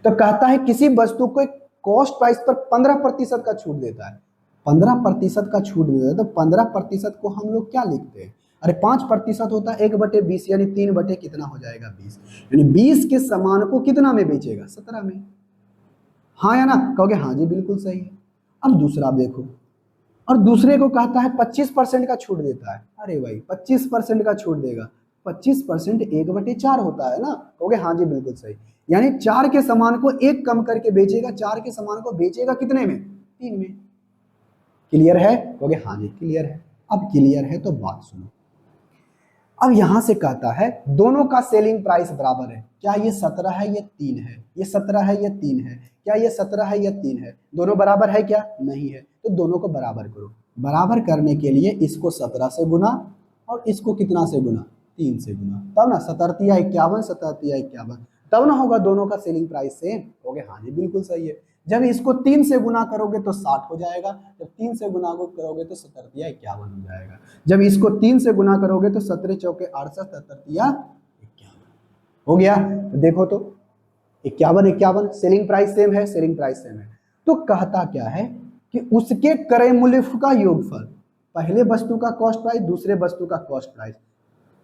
तो कहता है किसी वस्तु को कॉस्ट प्राइस पर 15% का छूट देता है, 15% का छूट देता है, तो 15% को हम लोग क्या लिखते हैं, अरे 5% होता है 1/20, यानी 3 बटे कितना हो जाएगा, 20, यानी 20 के सामान को कितना में बेचेगा, 17 में। हाँ या ना, कहोगे हाँ जी बिल्कुल सही है। अब दूसरा देखो, और दूसरे को कहता है 25% का छूट देता है। अरे भाई 25% का छूट देगा, 25% 1/4 होता है ना, कहोगे हाँ जी बिल्कुल सही, यानी 4 के सामान को 1 कम करके बेचेगा, 4 के सामान को बेचेगा कितने में, 3 में। क्लियर है, कहोगे हाँ जी क्लियर है। अब क्लियर है तो बात सुनो। अब यहां से कहता है दोनों का सेलिंग प्राइस बराबर है, क्या ये 17 है, ये 3 है, ये 17 है, ये 3 है, क्या ये 17 है, ये 3 है, दोनों बराबर है क्या, नहीं है, तो दोनों को बराबर करो। बराबर करने के लिए इसको 17 से गुना और इसको कितना से गुना, 3 से गुना, तब ना 17 51, 17 51, तब ना होगा दोनों का सेलिंग प्राइस सेम। हो गया, हाँ जी बिल्कुल सही है। जब इसको 3 से गुना करोगे तो 60 हो जाएगा, जब 3 से गुना करोगे तो 17 51 हो जाएगा, जब इसको 3 से गुना करोगे तो 17 चौके 68 77 51 हो गया। तो देखो तो 51 51 सेलिंग प्राइस सेम है, सेलिंग प्राइस सेम है। तो कहता क्या है कि उसके क्रय मूल्य का योगफल, पहले वस्तु का कॉस्ट प्राइस दूसरे वस्तु का कॉस्ट प्राइस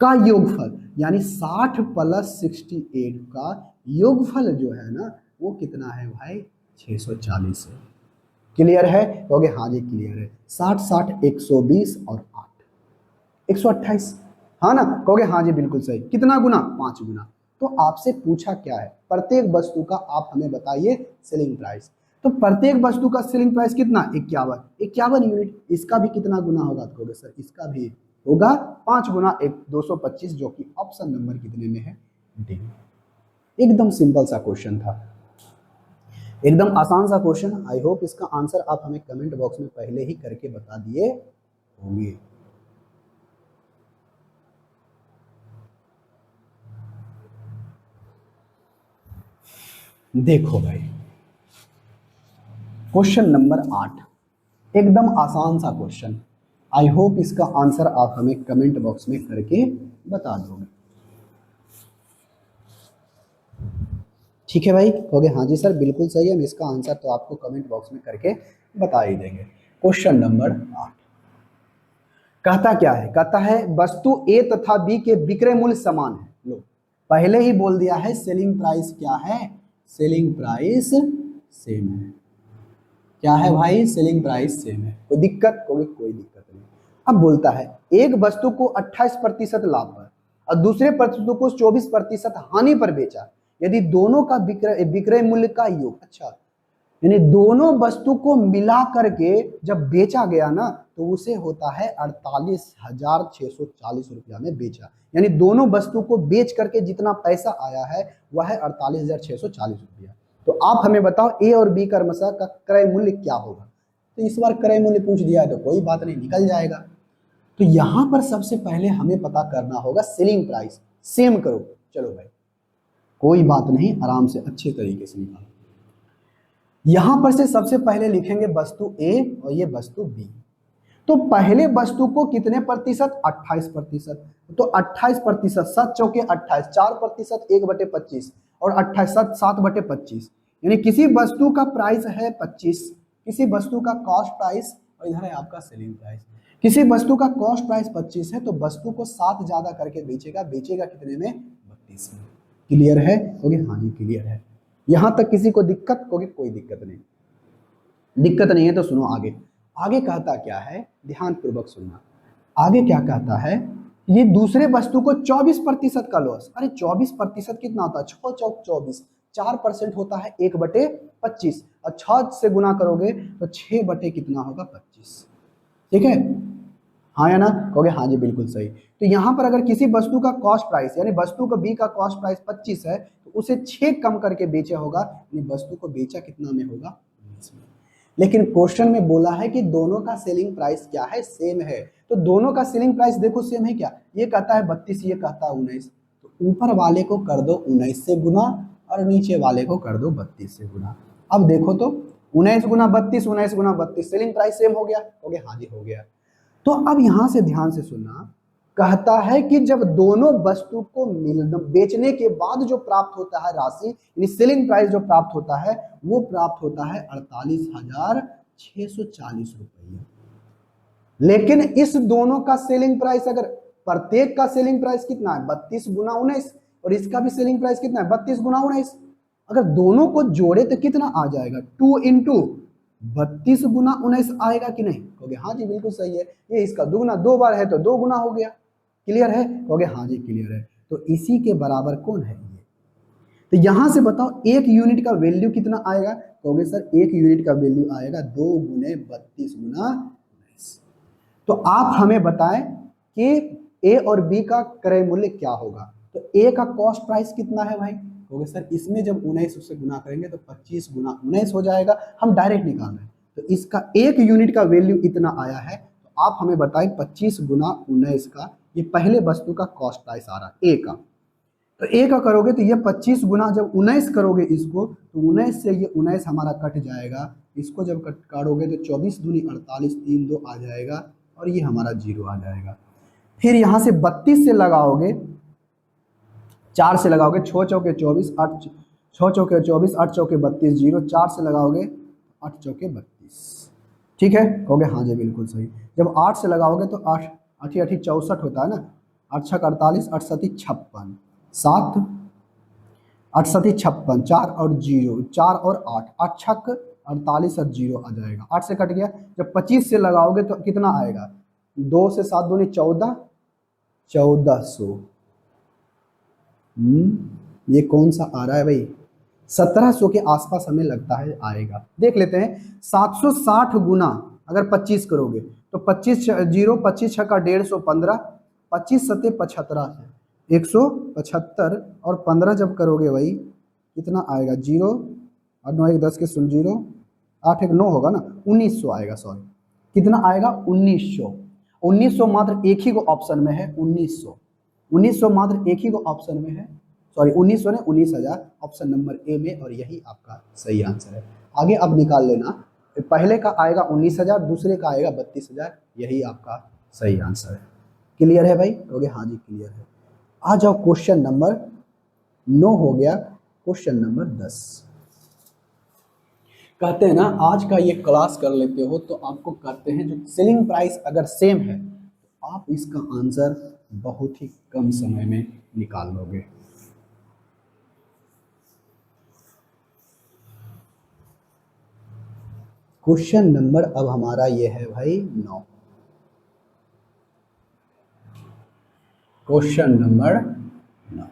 का योगफल, यानी 60 प्लस 68 का योगफल जो है ना वो कितना है भाई 640 है। क्लियर है? कहोगे हाँ जी क्लियर है। 60 60 120 और 8 128, हाँ ना? कहोगे हाँ जी बिल्कुल सही। कितना गुना? 5 गुना। तो आपसे पूछा क्या है, प्रत्येक वस्तु का आप हमें बताइए सेलिंग प्राइस। तो प्रत्येक वस्तु का सेलिंग प्राइस कितना? 51 51 यूनिट। इसका भी कितना गुना होगा? तो कहोगे सर इसका भी होगा 5 गुना 225, जो कि ऑप्शन नंबर कितने में है? डी। एकदम सिंपल सा क्वेश्चन था, एकदम आसान सा क्वेश्चन। आई होप इसका आंसर आप हमें कमेंट बॉक्स में पहले ही करके बता दिए होंगे। देखो भाई क्वेश्चन नंबर 8, एकदम आसान सा क्वेश्चन। आई होप इसका आंसर आप हमें कमेंट बॉक्स में करके बता दोगे। ठीक है भाई? कहोगे हाँ जी सर बिल्कुल सही है, हम इसका आंसर तो आपको कमेंट बॉक्स में करके बता ही देंगे। क्वेश्चन नंबर 8 कहता क्या है? कहता है वस्तु ए तथा बी के विक्रय मूल्य समान है। लो पहले ही बोल दिया है सेलिंग प्राइस क्या है? सेलिंग प्राइस सेम है। क्या है भाई? सेलिंग प्राइस सेम है। कोई दिक्कत? कोई दिक्कत नहीं। अब बोलता है एक वस्तु को 28% लाभ पर और दूसरे वस्तु को 24% हानि पर बेचा, यदि दोनों का विक्रय मूल्य का योग, अच्छा यानी दोनों वस्तु को मिला करके जब बेचा गया ना तो उसे होता है 48,640 रुपया में बेचा, यानी दोनों वस्तु को बेच करके जितना पैसा आया है वह है 48,640 रुपया। तो आप हमें बताओ ए और बी क्रमशः का क्रय मूल्य क्या होगा? तो इस बार क्रय मूल्य पूछ दिया है तो कोई बात नहीं, निकल जाएगा। तो यहां पर सबसे पहले हमें पता करना होगा सेलिंग प्राइस। सेम करो, चलो भाई कोई बात नहीं, आराम से अच्छे तरीके से निकालो। यहां पर से सबसे पहले लिखेंगे वस्तु ए और ये वस्तु बी। तो पहले वस्तु को कितने प्रतिशत? 28%। तो 28%, 7 चौके 28, 4% 1/25 और 28 7/25, यानी किसी वस्तु का प्राइस है 25, किसी वस्तु का कॉस्ट प्राइस, और इधर है आपका सेलिंग प्राइस। किसी वस्तु का कॉस्ट प्राइस 25 है तो वस्तु को 7 ज्यादा करके बेचेगा। बेचेगा कितने में? 32 में। क्लियर है? ओके हाँ जी क्लियर है। यहां तक किसी को दिक्कत? कोई दिक्कत नहीं। दिक्कत नहीं है तो सुनो आगे। आगे कहता क्या है? ध्यान पूर्वक सुनना। आगे क्या कहता है? ये दूसरे वस्तु को 24% का लॉस। अरे 24% कितना होता है? 6 चौक 24, 4% होता है 1/25 और 6 से गुना करोगे तो 6 बटे कितना होगा? 25। ठीक है? हाँ या ना? कहोगे हाँ जी बिल्कुल सही। तो यहां पर अगर किसी वस्तु का कॉस्ट प्राइस यानी वस्तु का बी का कॉस्ट प्राइस 25 है तो उसे 6 कम करके बेचा होगा, यानी वस्तु को बेचा कितना में होगा? 19 में। लेकिन क्वेश्चन में बोला है कि दोनों का सेलिंग प्राइस क्या है? सेम है। तो दोनों का सेलिंग प्राइस देखो सेम है क्या? ये कहता है 32, ये कहता है 19, तो ऊपर वाले को कर दो 19 से गुना और नीचे वाले को कर दो 32 से गुना। अब देखो तो 19 गुना 32, 19 गुना 32, सेलिंग प्राइस सेम हो गया? हो गया? हाँ जी हो गया। तो अब यहां से ध्यान से सुनना, कहता है कि जब दोनों वस्तु को बेचने के बाद जो प्राप्त होता है राशि, यानी सेलिंग प्राइस जो प्राप्त होता है वो प्राप्त होता है 48,640 रुपये। लेकिन इस दोनों का सेलिंग प्राइस, अगर प्रत्येक का सेलिंग प्राइस कितना है? 32 गुना 19, और इसका भी सेलिंग प्राइस कितना है? 32 गुना 19। अगर दोनों को जोड़े तो कितना आ जाएगा? 2 इंटू 32 गुना 19 आएगा कि नहीं? कहोगे हाँ जी बिल्कुल सही है। ये इसका दुगुना, 2 बार है तो 2 गुना हो गया। क्लियर है? कहोगे हाँ जी क्लियर है। तो इसी के बराबर कौन है? ये। तो यहां से बताओ 1 यूनिट का वैल्यू कितना आएगा? कहोगे सर 1 यूनिट का वैल्यू आएगा 2 गुने 32 गुना 19। तो आप हमें बताएं कि ए और बी का क्रय मूल्य क्या होगा? तो ए का कॉस्ट प्राइस कितना है भाई? कहोगे सर इसमें जब 19 से गुना करेंगे तो 25 गुना 19 हो जाएगा, हम डायरेक्ट निकाल रहे हैं। तो इसका 1 यूनिट का वैल्यू इतना आया है। तो आप हमें बताएं 25 गुना 19 का, ये पहले वस्तु का कॉस्ट प्राइस आ रहा है ए का, तो ए का करोगे तो ये 25 गुना, जब 19 करोगे इसको तो 19 से ये 19 हमारा कट जाएगा। इसको जब कट काटोगे तो 24 दूनी 48, 3 2 आ जाएगा और ये हमारा 0 आ जाएगा। फिर यहाँ से 32 से लगाओगे, 4 से लगाओगे, 6 चौके 24, 8 6 चौके 24, 8 चौके 32, 0, 4 से लगाओगे 8 चौके 32। ठीक है, कहोगे हाँ जी बिल्कुल सही। जब 8 से लगाओगे तो 8 8 8 64 होता है ना, 8 छक 48, 8 सती 56, 7 8 सती 56, 4 और 0, 4 और 8, 8 छक 48 और 0 आ जाएगा। 8 से कट गया। जब 25 से लगाओगे तो कितना आएगा, 2 से 7 दूनी 14, 1400। ये कौन सा आ रहा है भाई, 1700 के आसपास हमें लगता है आएगा। देख लेते हैं, 760 गुना अगर 25 करोगे तो 25 0, 25 छक्का 150, 15, 25 सत्ते 75, 175 और 15 जब करोगे भाई कितना आएगा, 0 और 9 1 10 के 0, 8 1 9 होगा ना, 1900 आएगा। सॉरी कितना आएगा, 1900। 1900 मात्र एक ही को ऑप्शन में है, 1900। 1900 मात्र एक ही को ऑप्शन में है, सॉरी 1900 ने 19,000 ऑप्शन नंबर ए में, और यही आपका सही आंसर है। आगे अब निकाल लेना, पहले का आएगा 19,000, दूसरे का आएगा 32,000, यही आपका सही आंसर है। क्लियर है भाई, कहोगे हाँ जी क्लियर है। आ जाओ क्वेश्चन नंबर 9 हो गया, क्वेश्चन नंबर 10। कहते हैं ना आज का ये क्लास कर लेते हो तो आपको कहते हैं जो सेलिंग प्राइस अगर सेम है तो आप इसका आंसर बहुत ही कम समय में निकाल लोगे। क्वेश्चन नंबर अब हमारा ये है भाई 9। क्वेश्चन नंबर 9,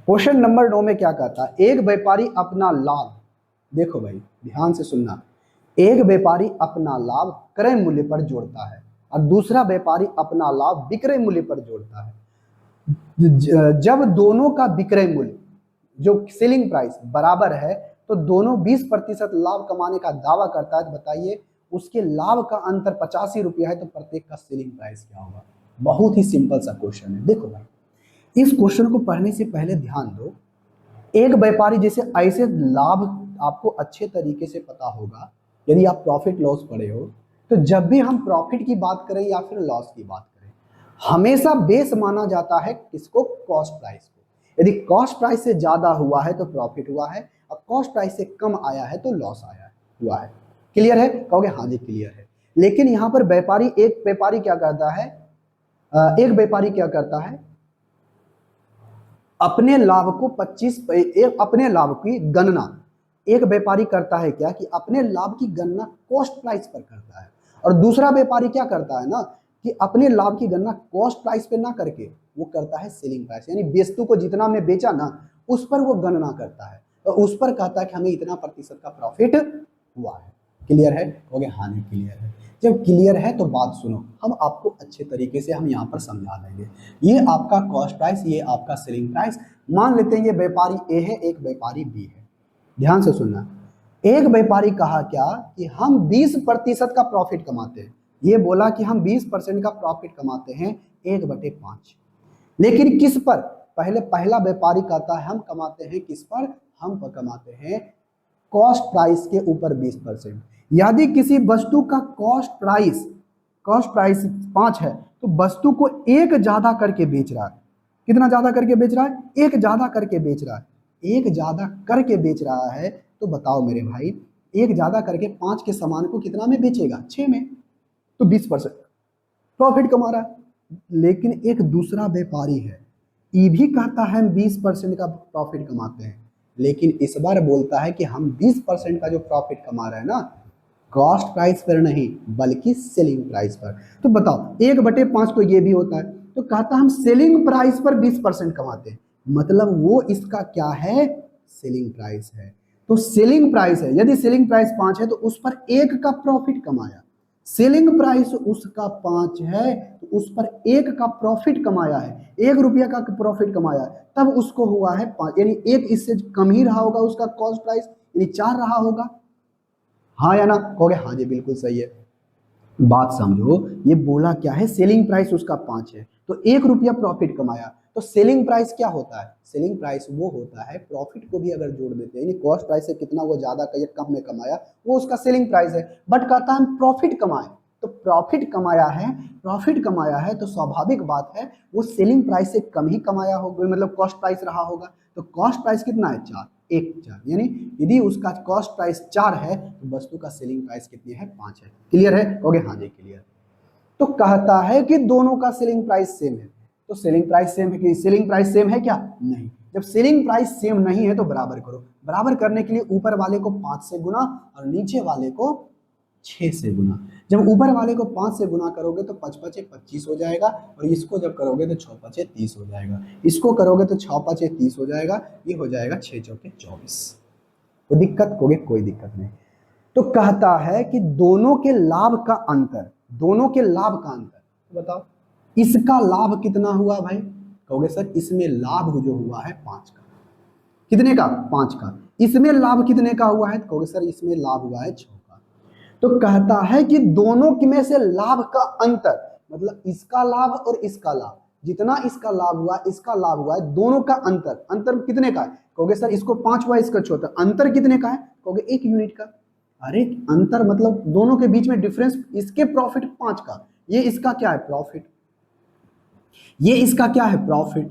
क्वेश्चन नंबर 9 में क्या कहता है, एक व्यापारी अपना लाभ, देखो भाई ध्यान से सुनना, एक व्यापारी अपना लाभ क्रय मूल्य पर जोड़ता है और दूसरा व्यापारी अपना लाभ विक्रय मूल्य पर जोड़ता है। जब दोनों का विक्रय मूल्य जो सेलिंग प्राइस बराबर है तो दोनों 20% लाभ कमाने का दावा करता है। तो बताइए उसके लाभ का अंतर 85 रुपया है तो प्रत्येक का सेलिंग प्राइस क्या होगा। बहुत ही सिंपल सा क्वेश्चन है। देखो भाई इस क्वेश्चन को पढ़ने से पहले ध्यान दो, एक व्यापारी जैसे ऐसे लाभ आपको अच्छे तरीके से पता होगा, यदि आप प्रॉफिट लॉस पढ़े हो तो जब भी हम प्रॉफिट की बात करें या फिर लॉस की बात करें हमेशा बेस माना जाता है किसको, कॉस्ट प्राइस को। यदि कॉस्ट प्राइस से ज्यादा हुआ है तो प्रॉफिट हुआ है और कॉस्ट प्राइस से कम आया है तो लॉस आया हुआ है। क्लियर है, कहोगे हाँ जी क्लियर है। लेकिन यहाँ पर एक व्यापारी क्या करता है, एक व्यापारी क्या करता है, अपने लाभ को 25 अपने लाभ की गणना एक व्यापारी करता है क्या कि अपने लाभ की गणना कॉस्ट प्राइस पर करता है, और दूसरा व्यापारी क्या करता है ना कि अपने लाभ की गणना कॉस्ट प्राइस पे ना करके वो करता है सेलिंग प्राइस, यानी वस्तु को जितना में बेचा ना उस पर वो गणना करता है और उस पर कहता है कि हमें इतना प्रतिशत का प्रॉफिट हुआ है। क्लियर है, कहोगे हाँ नहीं क्लियर है। जब क्लियर है तो बात सुनो, हम आपको अच्छे तरीके से हम यहाँ पर समझा देंगे। ये आपका कॉस्ट प्राइस, ये आपका सेलिंग प्राइस। मान लेते हैं ये व्यापारी ए है, एक व्यापारी बी है। ध्यान से सुनना, एक व्यापारी कहा क्या कि हम 20% का प्रॉफिट कमाते हैं, ये बोला कि हम 20% का प्रॉफिट कमाते हैं 1/5। लेकिन किस पर, पहला व्यापारी कहता है हम कमाते हैं किस पर, हम कमाते हैं कॉस्ट प्राइस के ऊपर 20%। यदि किसी वस्तु का कॉस्ट प्राइस 5 है तो वस्तु को एक ज्यादा करके बेच रहा है। कितना ज्यादा करके बेच रहा है, एक ज्यादा करके बेच रहा है। एक ज्यादा करके बेच रहा है तो बताओ मेरे भाई, एक ज्यादा करके 5 के सामान को कितना में बेचेगा, 6 में, तो 20% प्रॉफिट कमा रहा है। लेकिन एक दूसरा व्यापारी है, ये भी कहता है हम 20% का प्रॉफिट कमाते हैं, लेकिन इस बार बोलता है कि हम 20% का जो प्रॉफिट कमा रहे हैं ना कॉस्ट प्राइस पर नहीं बल्कि सेलिंग प्राइस पर। तो बताओ 1/5 तो ये भी होता है, तो कहता हम सेलिंग प्राइस पर 20% कमाते हैं, मतलब वो इसका क्या है, सेलिंग प्राइस है। तो सेलिंग प्राइस है, यदि सेलिंग प्राइस 5 है तो उस पर 1 का प्रॉफिट कमाया, सेलिंग प्राइस उसका 5 है तो उस पर 1 का प्रॉफिट कमाया है, 1 रुपया का प्रॉफिट कमाया, तब उसको हुआ है 5, यानी 1 इससे कम ही रहा होगा उसका कॉस्ट प्राइस, यानी 4 रहा होगा। हाँ या ना, कहोगे हाँ जी बिल्कुल सही है। बात समझो, ये बोला क्या है, सेलिंग प्राइस उसका 5 है तो 1 रुपया प्रॉफिट कमाया, तो सेलिंग प्राइस क्या होता है? सेलिंग प्राइस वो होता है, प्रॉफिट को भी अगर जोड़ देते हैं, यानी कॉस्ट प्राइस से कितना वो ज्यादा या कम में कमाया, वो उसका सेलिंग प्राइस है। बट कहता है प्रॉफिट कमाए, तो प्रॉफिट कमाया है तो स्वाभाविक बात है वो सेलिंग प्राइस से कम ही कमाया होगा, मतलब कॉस्ट प्राइस रहा होगा। तो कॉस्ट प्राइस कितना है? 4, 1 4, यानी यदि उसका कॉस्ट प्राइस 4 है तो वस्तु का सेलिंग प्राइस कितनी है? 5 है। क्लियर है? ओके, हाँ जी क्लियर। तो कहता है कि दोनों का सेलिंग प्राइस सेम है, तो सेलिंग प्राइस सेम है कि सेलिंग प्राइस सेम है क्या? नहीं। जब सेलिंग प्राइस सेम नहीं है तो बराबर करो। बराबर करने के लिए ऊपर वाले को 5 से गुना और नीचे वाले को 6 से गुना। जब ऊपर वाले को 5 से गुना करोगे तो 5 5 25 हो जाएगा, और इसको जब करोगे तो 6 5 30 हो जाएगा। इसको करोगे तो 6 5 30 हो जाएगा, ये हो जाएगा 6 चौके 24। कोई दिक्कत? कोई दिक्कत नहीं। तो कहता है कि दोनों के लाभ का अंतर, दोनों के लाभ का अंतर, तो बताओ इसका लाभ कितना हुआ भाई? कहोगे सर इसमें लाभ जो हुआ है 5 का। कितने का? 5 का। इसमें लाभ कितने का हुआ है? कहोगे सर इसमें लाभ हुआ है 6 का। तो कहता है कि दोनों में से लाभ का अंतर, मतलब इसका लाभ और इसका लाभ, जितना इसका लाभ हुआ इसका लाभ हुआ है, दोनों का अंतर, अंतर कितने का है? कहोगे सर इसको 5 हुआ इसका 6, अंतर कितने का है? कहोगे 1 यूनिट का। अरे अंतर मतलब दोनों के बीच में डिफरेंस, इसके प्रॉफिट 5 का, ये इसका क्या है? प्रॉफिट। ये इसका क्या है? प्रॉफिट।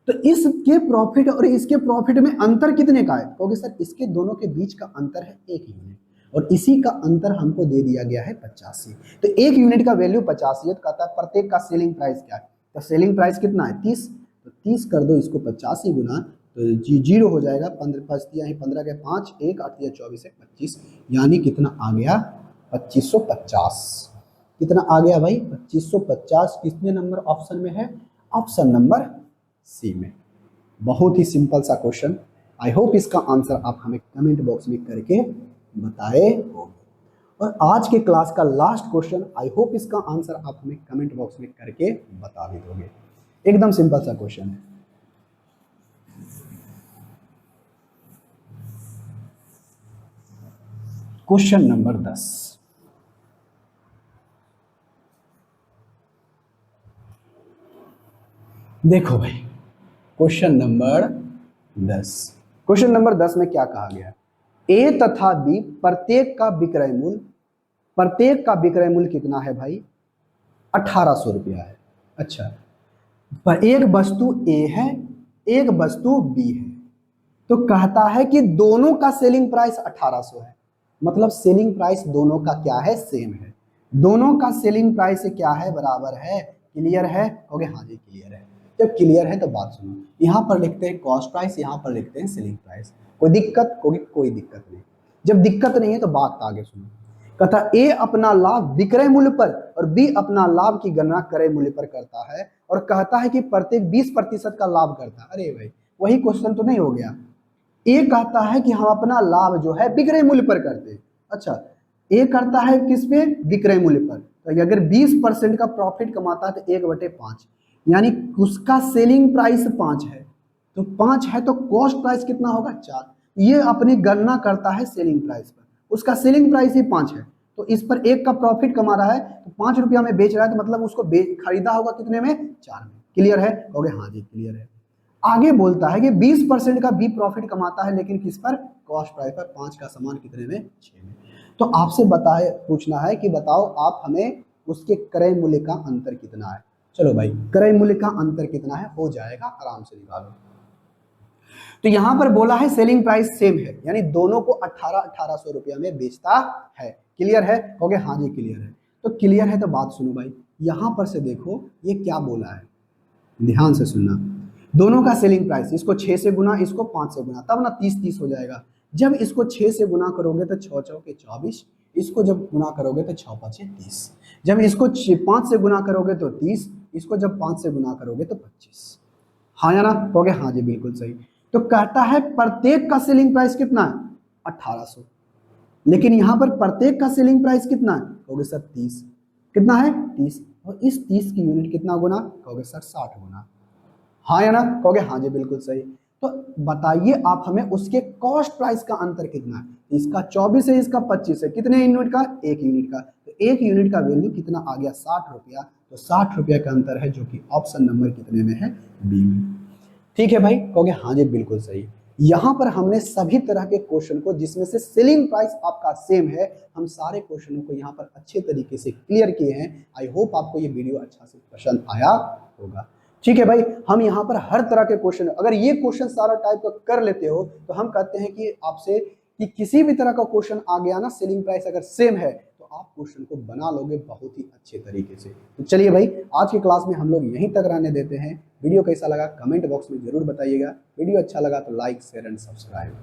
तो इसके प्रॉफिट और इसके प्रॉफिट में अंतर कितने का है? कहोगे सर इसके दोनों के बीच का अंतर है 1 यूनिट, और इसी का अंतर हमको दे दिया गया है 85। तो 1 यूनिट का वैल्यू 85 है, तो कहता है प्रत्येक का सेलिंग प्राइस क्या है? तो सेलिंग प्राइस कितना है? 30। तो 30 कर दो इसको 85 गुना, तो जीरो हो जाएगा। 15 15 के 5, 1 8 24 है 25, यानी कितना आ गया? 2550। कितना आ गया भाई? 2550। कितने नंबर ऑप्शन में है? ऑप्शन नंबर सी में। बहुत ही सिंपल सा क्वेश्चन। आई होप इसका आंसर आप हमें कमेंट बॉक्स में करके बताए होंगे। और आज के क्लास का लास्ट क्वेश्चन, आई होप इसका आंसर आप हमें कमेंट बॉक्स में करके बता भी दोगे। एकदम सिंपल सा क्वेश्चन है। Question number 10। देखो भाई, क्वेश्चन नंबर 10। क्वेश्चन नंबर 10 में क्या कहा गया? ए तथा बी प्रत्येक का विक्रय मूल्य, प्रत्येक का विक्रय मूल्य कितना है भाई? 1800 रुपया है। अच्छा, पर एक वस्तु ए है, एक वस्तु बी है, तो कहता है कि दोनों का सेलिंग प्राइस 1800 है। मतलब सेलिंग प्राइस दोनों का क्या है? सेम है। दोनों का सेलिंग प्राइस क्या है? बराबर है। क्लियर है? ओके, हाँ जी क्लियर है। जब क्लियर है तो बात सुनो, यहाँ पर लिखते हैं कॉस्ट प्राइस, यहाँ पर लिखते हैं सेलिंग प्राइस। कोई दिक्कत? कोई दिक्कत नहीं। जब दिक्कत नहीं है तो बात आगे सुनो। कहता ए अपना लाभ विक्रय मूल्य पर और बी अपना लाभ की गणना क्रय मूल्य पर करता है, और कहता है कि प्रत्येक 20% का लाभ करता है। अरे भाई वही क्वेश्चन तो नहीं हो गया? ए कहता है कि हम अपना लाभ जो है विक्रय मूल्य पर करते हैं। अच्छा, ए करता है किस पे? विक्रय मूल्य पर। तो अगर 20% का प्रॉफिट कमाता है तो 1/5, यानी उसका सेलिंग प्राइस 5 है, तो 5 है तो कॉस्ट प्राइस कितना होगा? 4। ये अपनी गणना करता है सेलिंग प्राइस पर, उसका सेलिंग प्राइस ही 5 है, तो इस पर 1 का प्रॉफिट कमा रहा है, तो 5 रुपया में बेच रहा है, तो मतलब उसको खरीदा होगा कितने में? 4 में। क्लियर है? ओके, हाँ जी क्लियर है। आगे बोलता है कि 20% का बी प्रॉफिट कमाता है, लेकिन किस पर? कॉस्ट प्राइस पर। 5 का सामान कितने में? 6 में। तो आपसे बताए पूछना है कि बताओ आप हमें उसके क्रय मूल्य का अंतर कितना है। चलो भाई, क्रय मूल्य का अंतर कितना है? हो जाएगा, आराम से निकालो। तो यहां पर बोला है सेलिंग प्राइस सेम है, यानी दोनों को 1800 रुपया में बेचता है। क्लियर है? ओके, हाँ जी क्लियर है। तो क्लियर है तो बात सुनो भाई, यहां पर से देखो ये क्या बोला है, ध्यान से सुनना। दोनों का सेलिंग प्राइस, इसको 6 से गुना, इसको 5 से गुना, तब ना 30 हो जाएगा। जब इसको 6 से गुना करोगे तो 6 चौके 24, इसको जब गुना करोगे तो 6 5 30, जब इसको 5 से गुना करोगे तो 30, इसको जब 5 से गुना करोगे तो 25। हाँ या ना? कहोगे हाँ जी बिल्कुल सही। तो कहता है प्रत्येक का सेलिंग प्राइस कितना है? 1800। लेकिन यहां पर प्रत्येक का सेलिंग प्राइस कितना है? कहोगे सर 30। कितना है? 30। और इस 30 की यूनिट कितना गुना? कहोगे सर 60 गुना। हाँ या ना? कहोगे हाँ जी बिल्कुल सही। तो बताइए आप हमें उसके कॉस्ट प्राइस का अंतर कितना है। इसका 24 है, इसका 25 है, कितने यूनिट का? 1 यूनिट का। तो 1 यूनिट का वैल्यू कितना आ गया? 60 रुपया। तो 60 रुपया का अंतर है, जो कि ऑप्शन नंबर कितने में है? बी में। ठीक है भाई, कहोगे हाँ जी बिल्कुल सही। यहां पर हमने सभी तरह के क्वेश्चन को, जिसमें से सेलिंग प्राइस आपका सेम है, हम सारे क्वेश्चनों को यहां पर अच्छे तरीके से क्लियर किए हैं। आई होप आपको ये वीडियो अच्छा से पसंद आया होगा। ठीक है भाई, हम यहाँ पर हर तरह के क्वेश्चन, अगर ये क्वेश्चन सारा टाइप का कर लेते हो तो हम कहते हैं कि आपसे कि किसी भी तरह का क्वेश्चन आ गया ना, सेलिंग प्राइस अगर सेम है तो आप क्वेश्चन को बना लोगे बहुत ही अच्छे तरीके से। तो चलिए भाई, आज की क्लास में हम लोग यहीं तक रहने देते हैं। वीडियो कैसा लगा कमेंट बॉक्स में जरूर बताइएगा। वीडियो अच्छा लगा तो लाइक शेयर एंड सब्सक्राइब।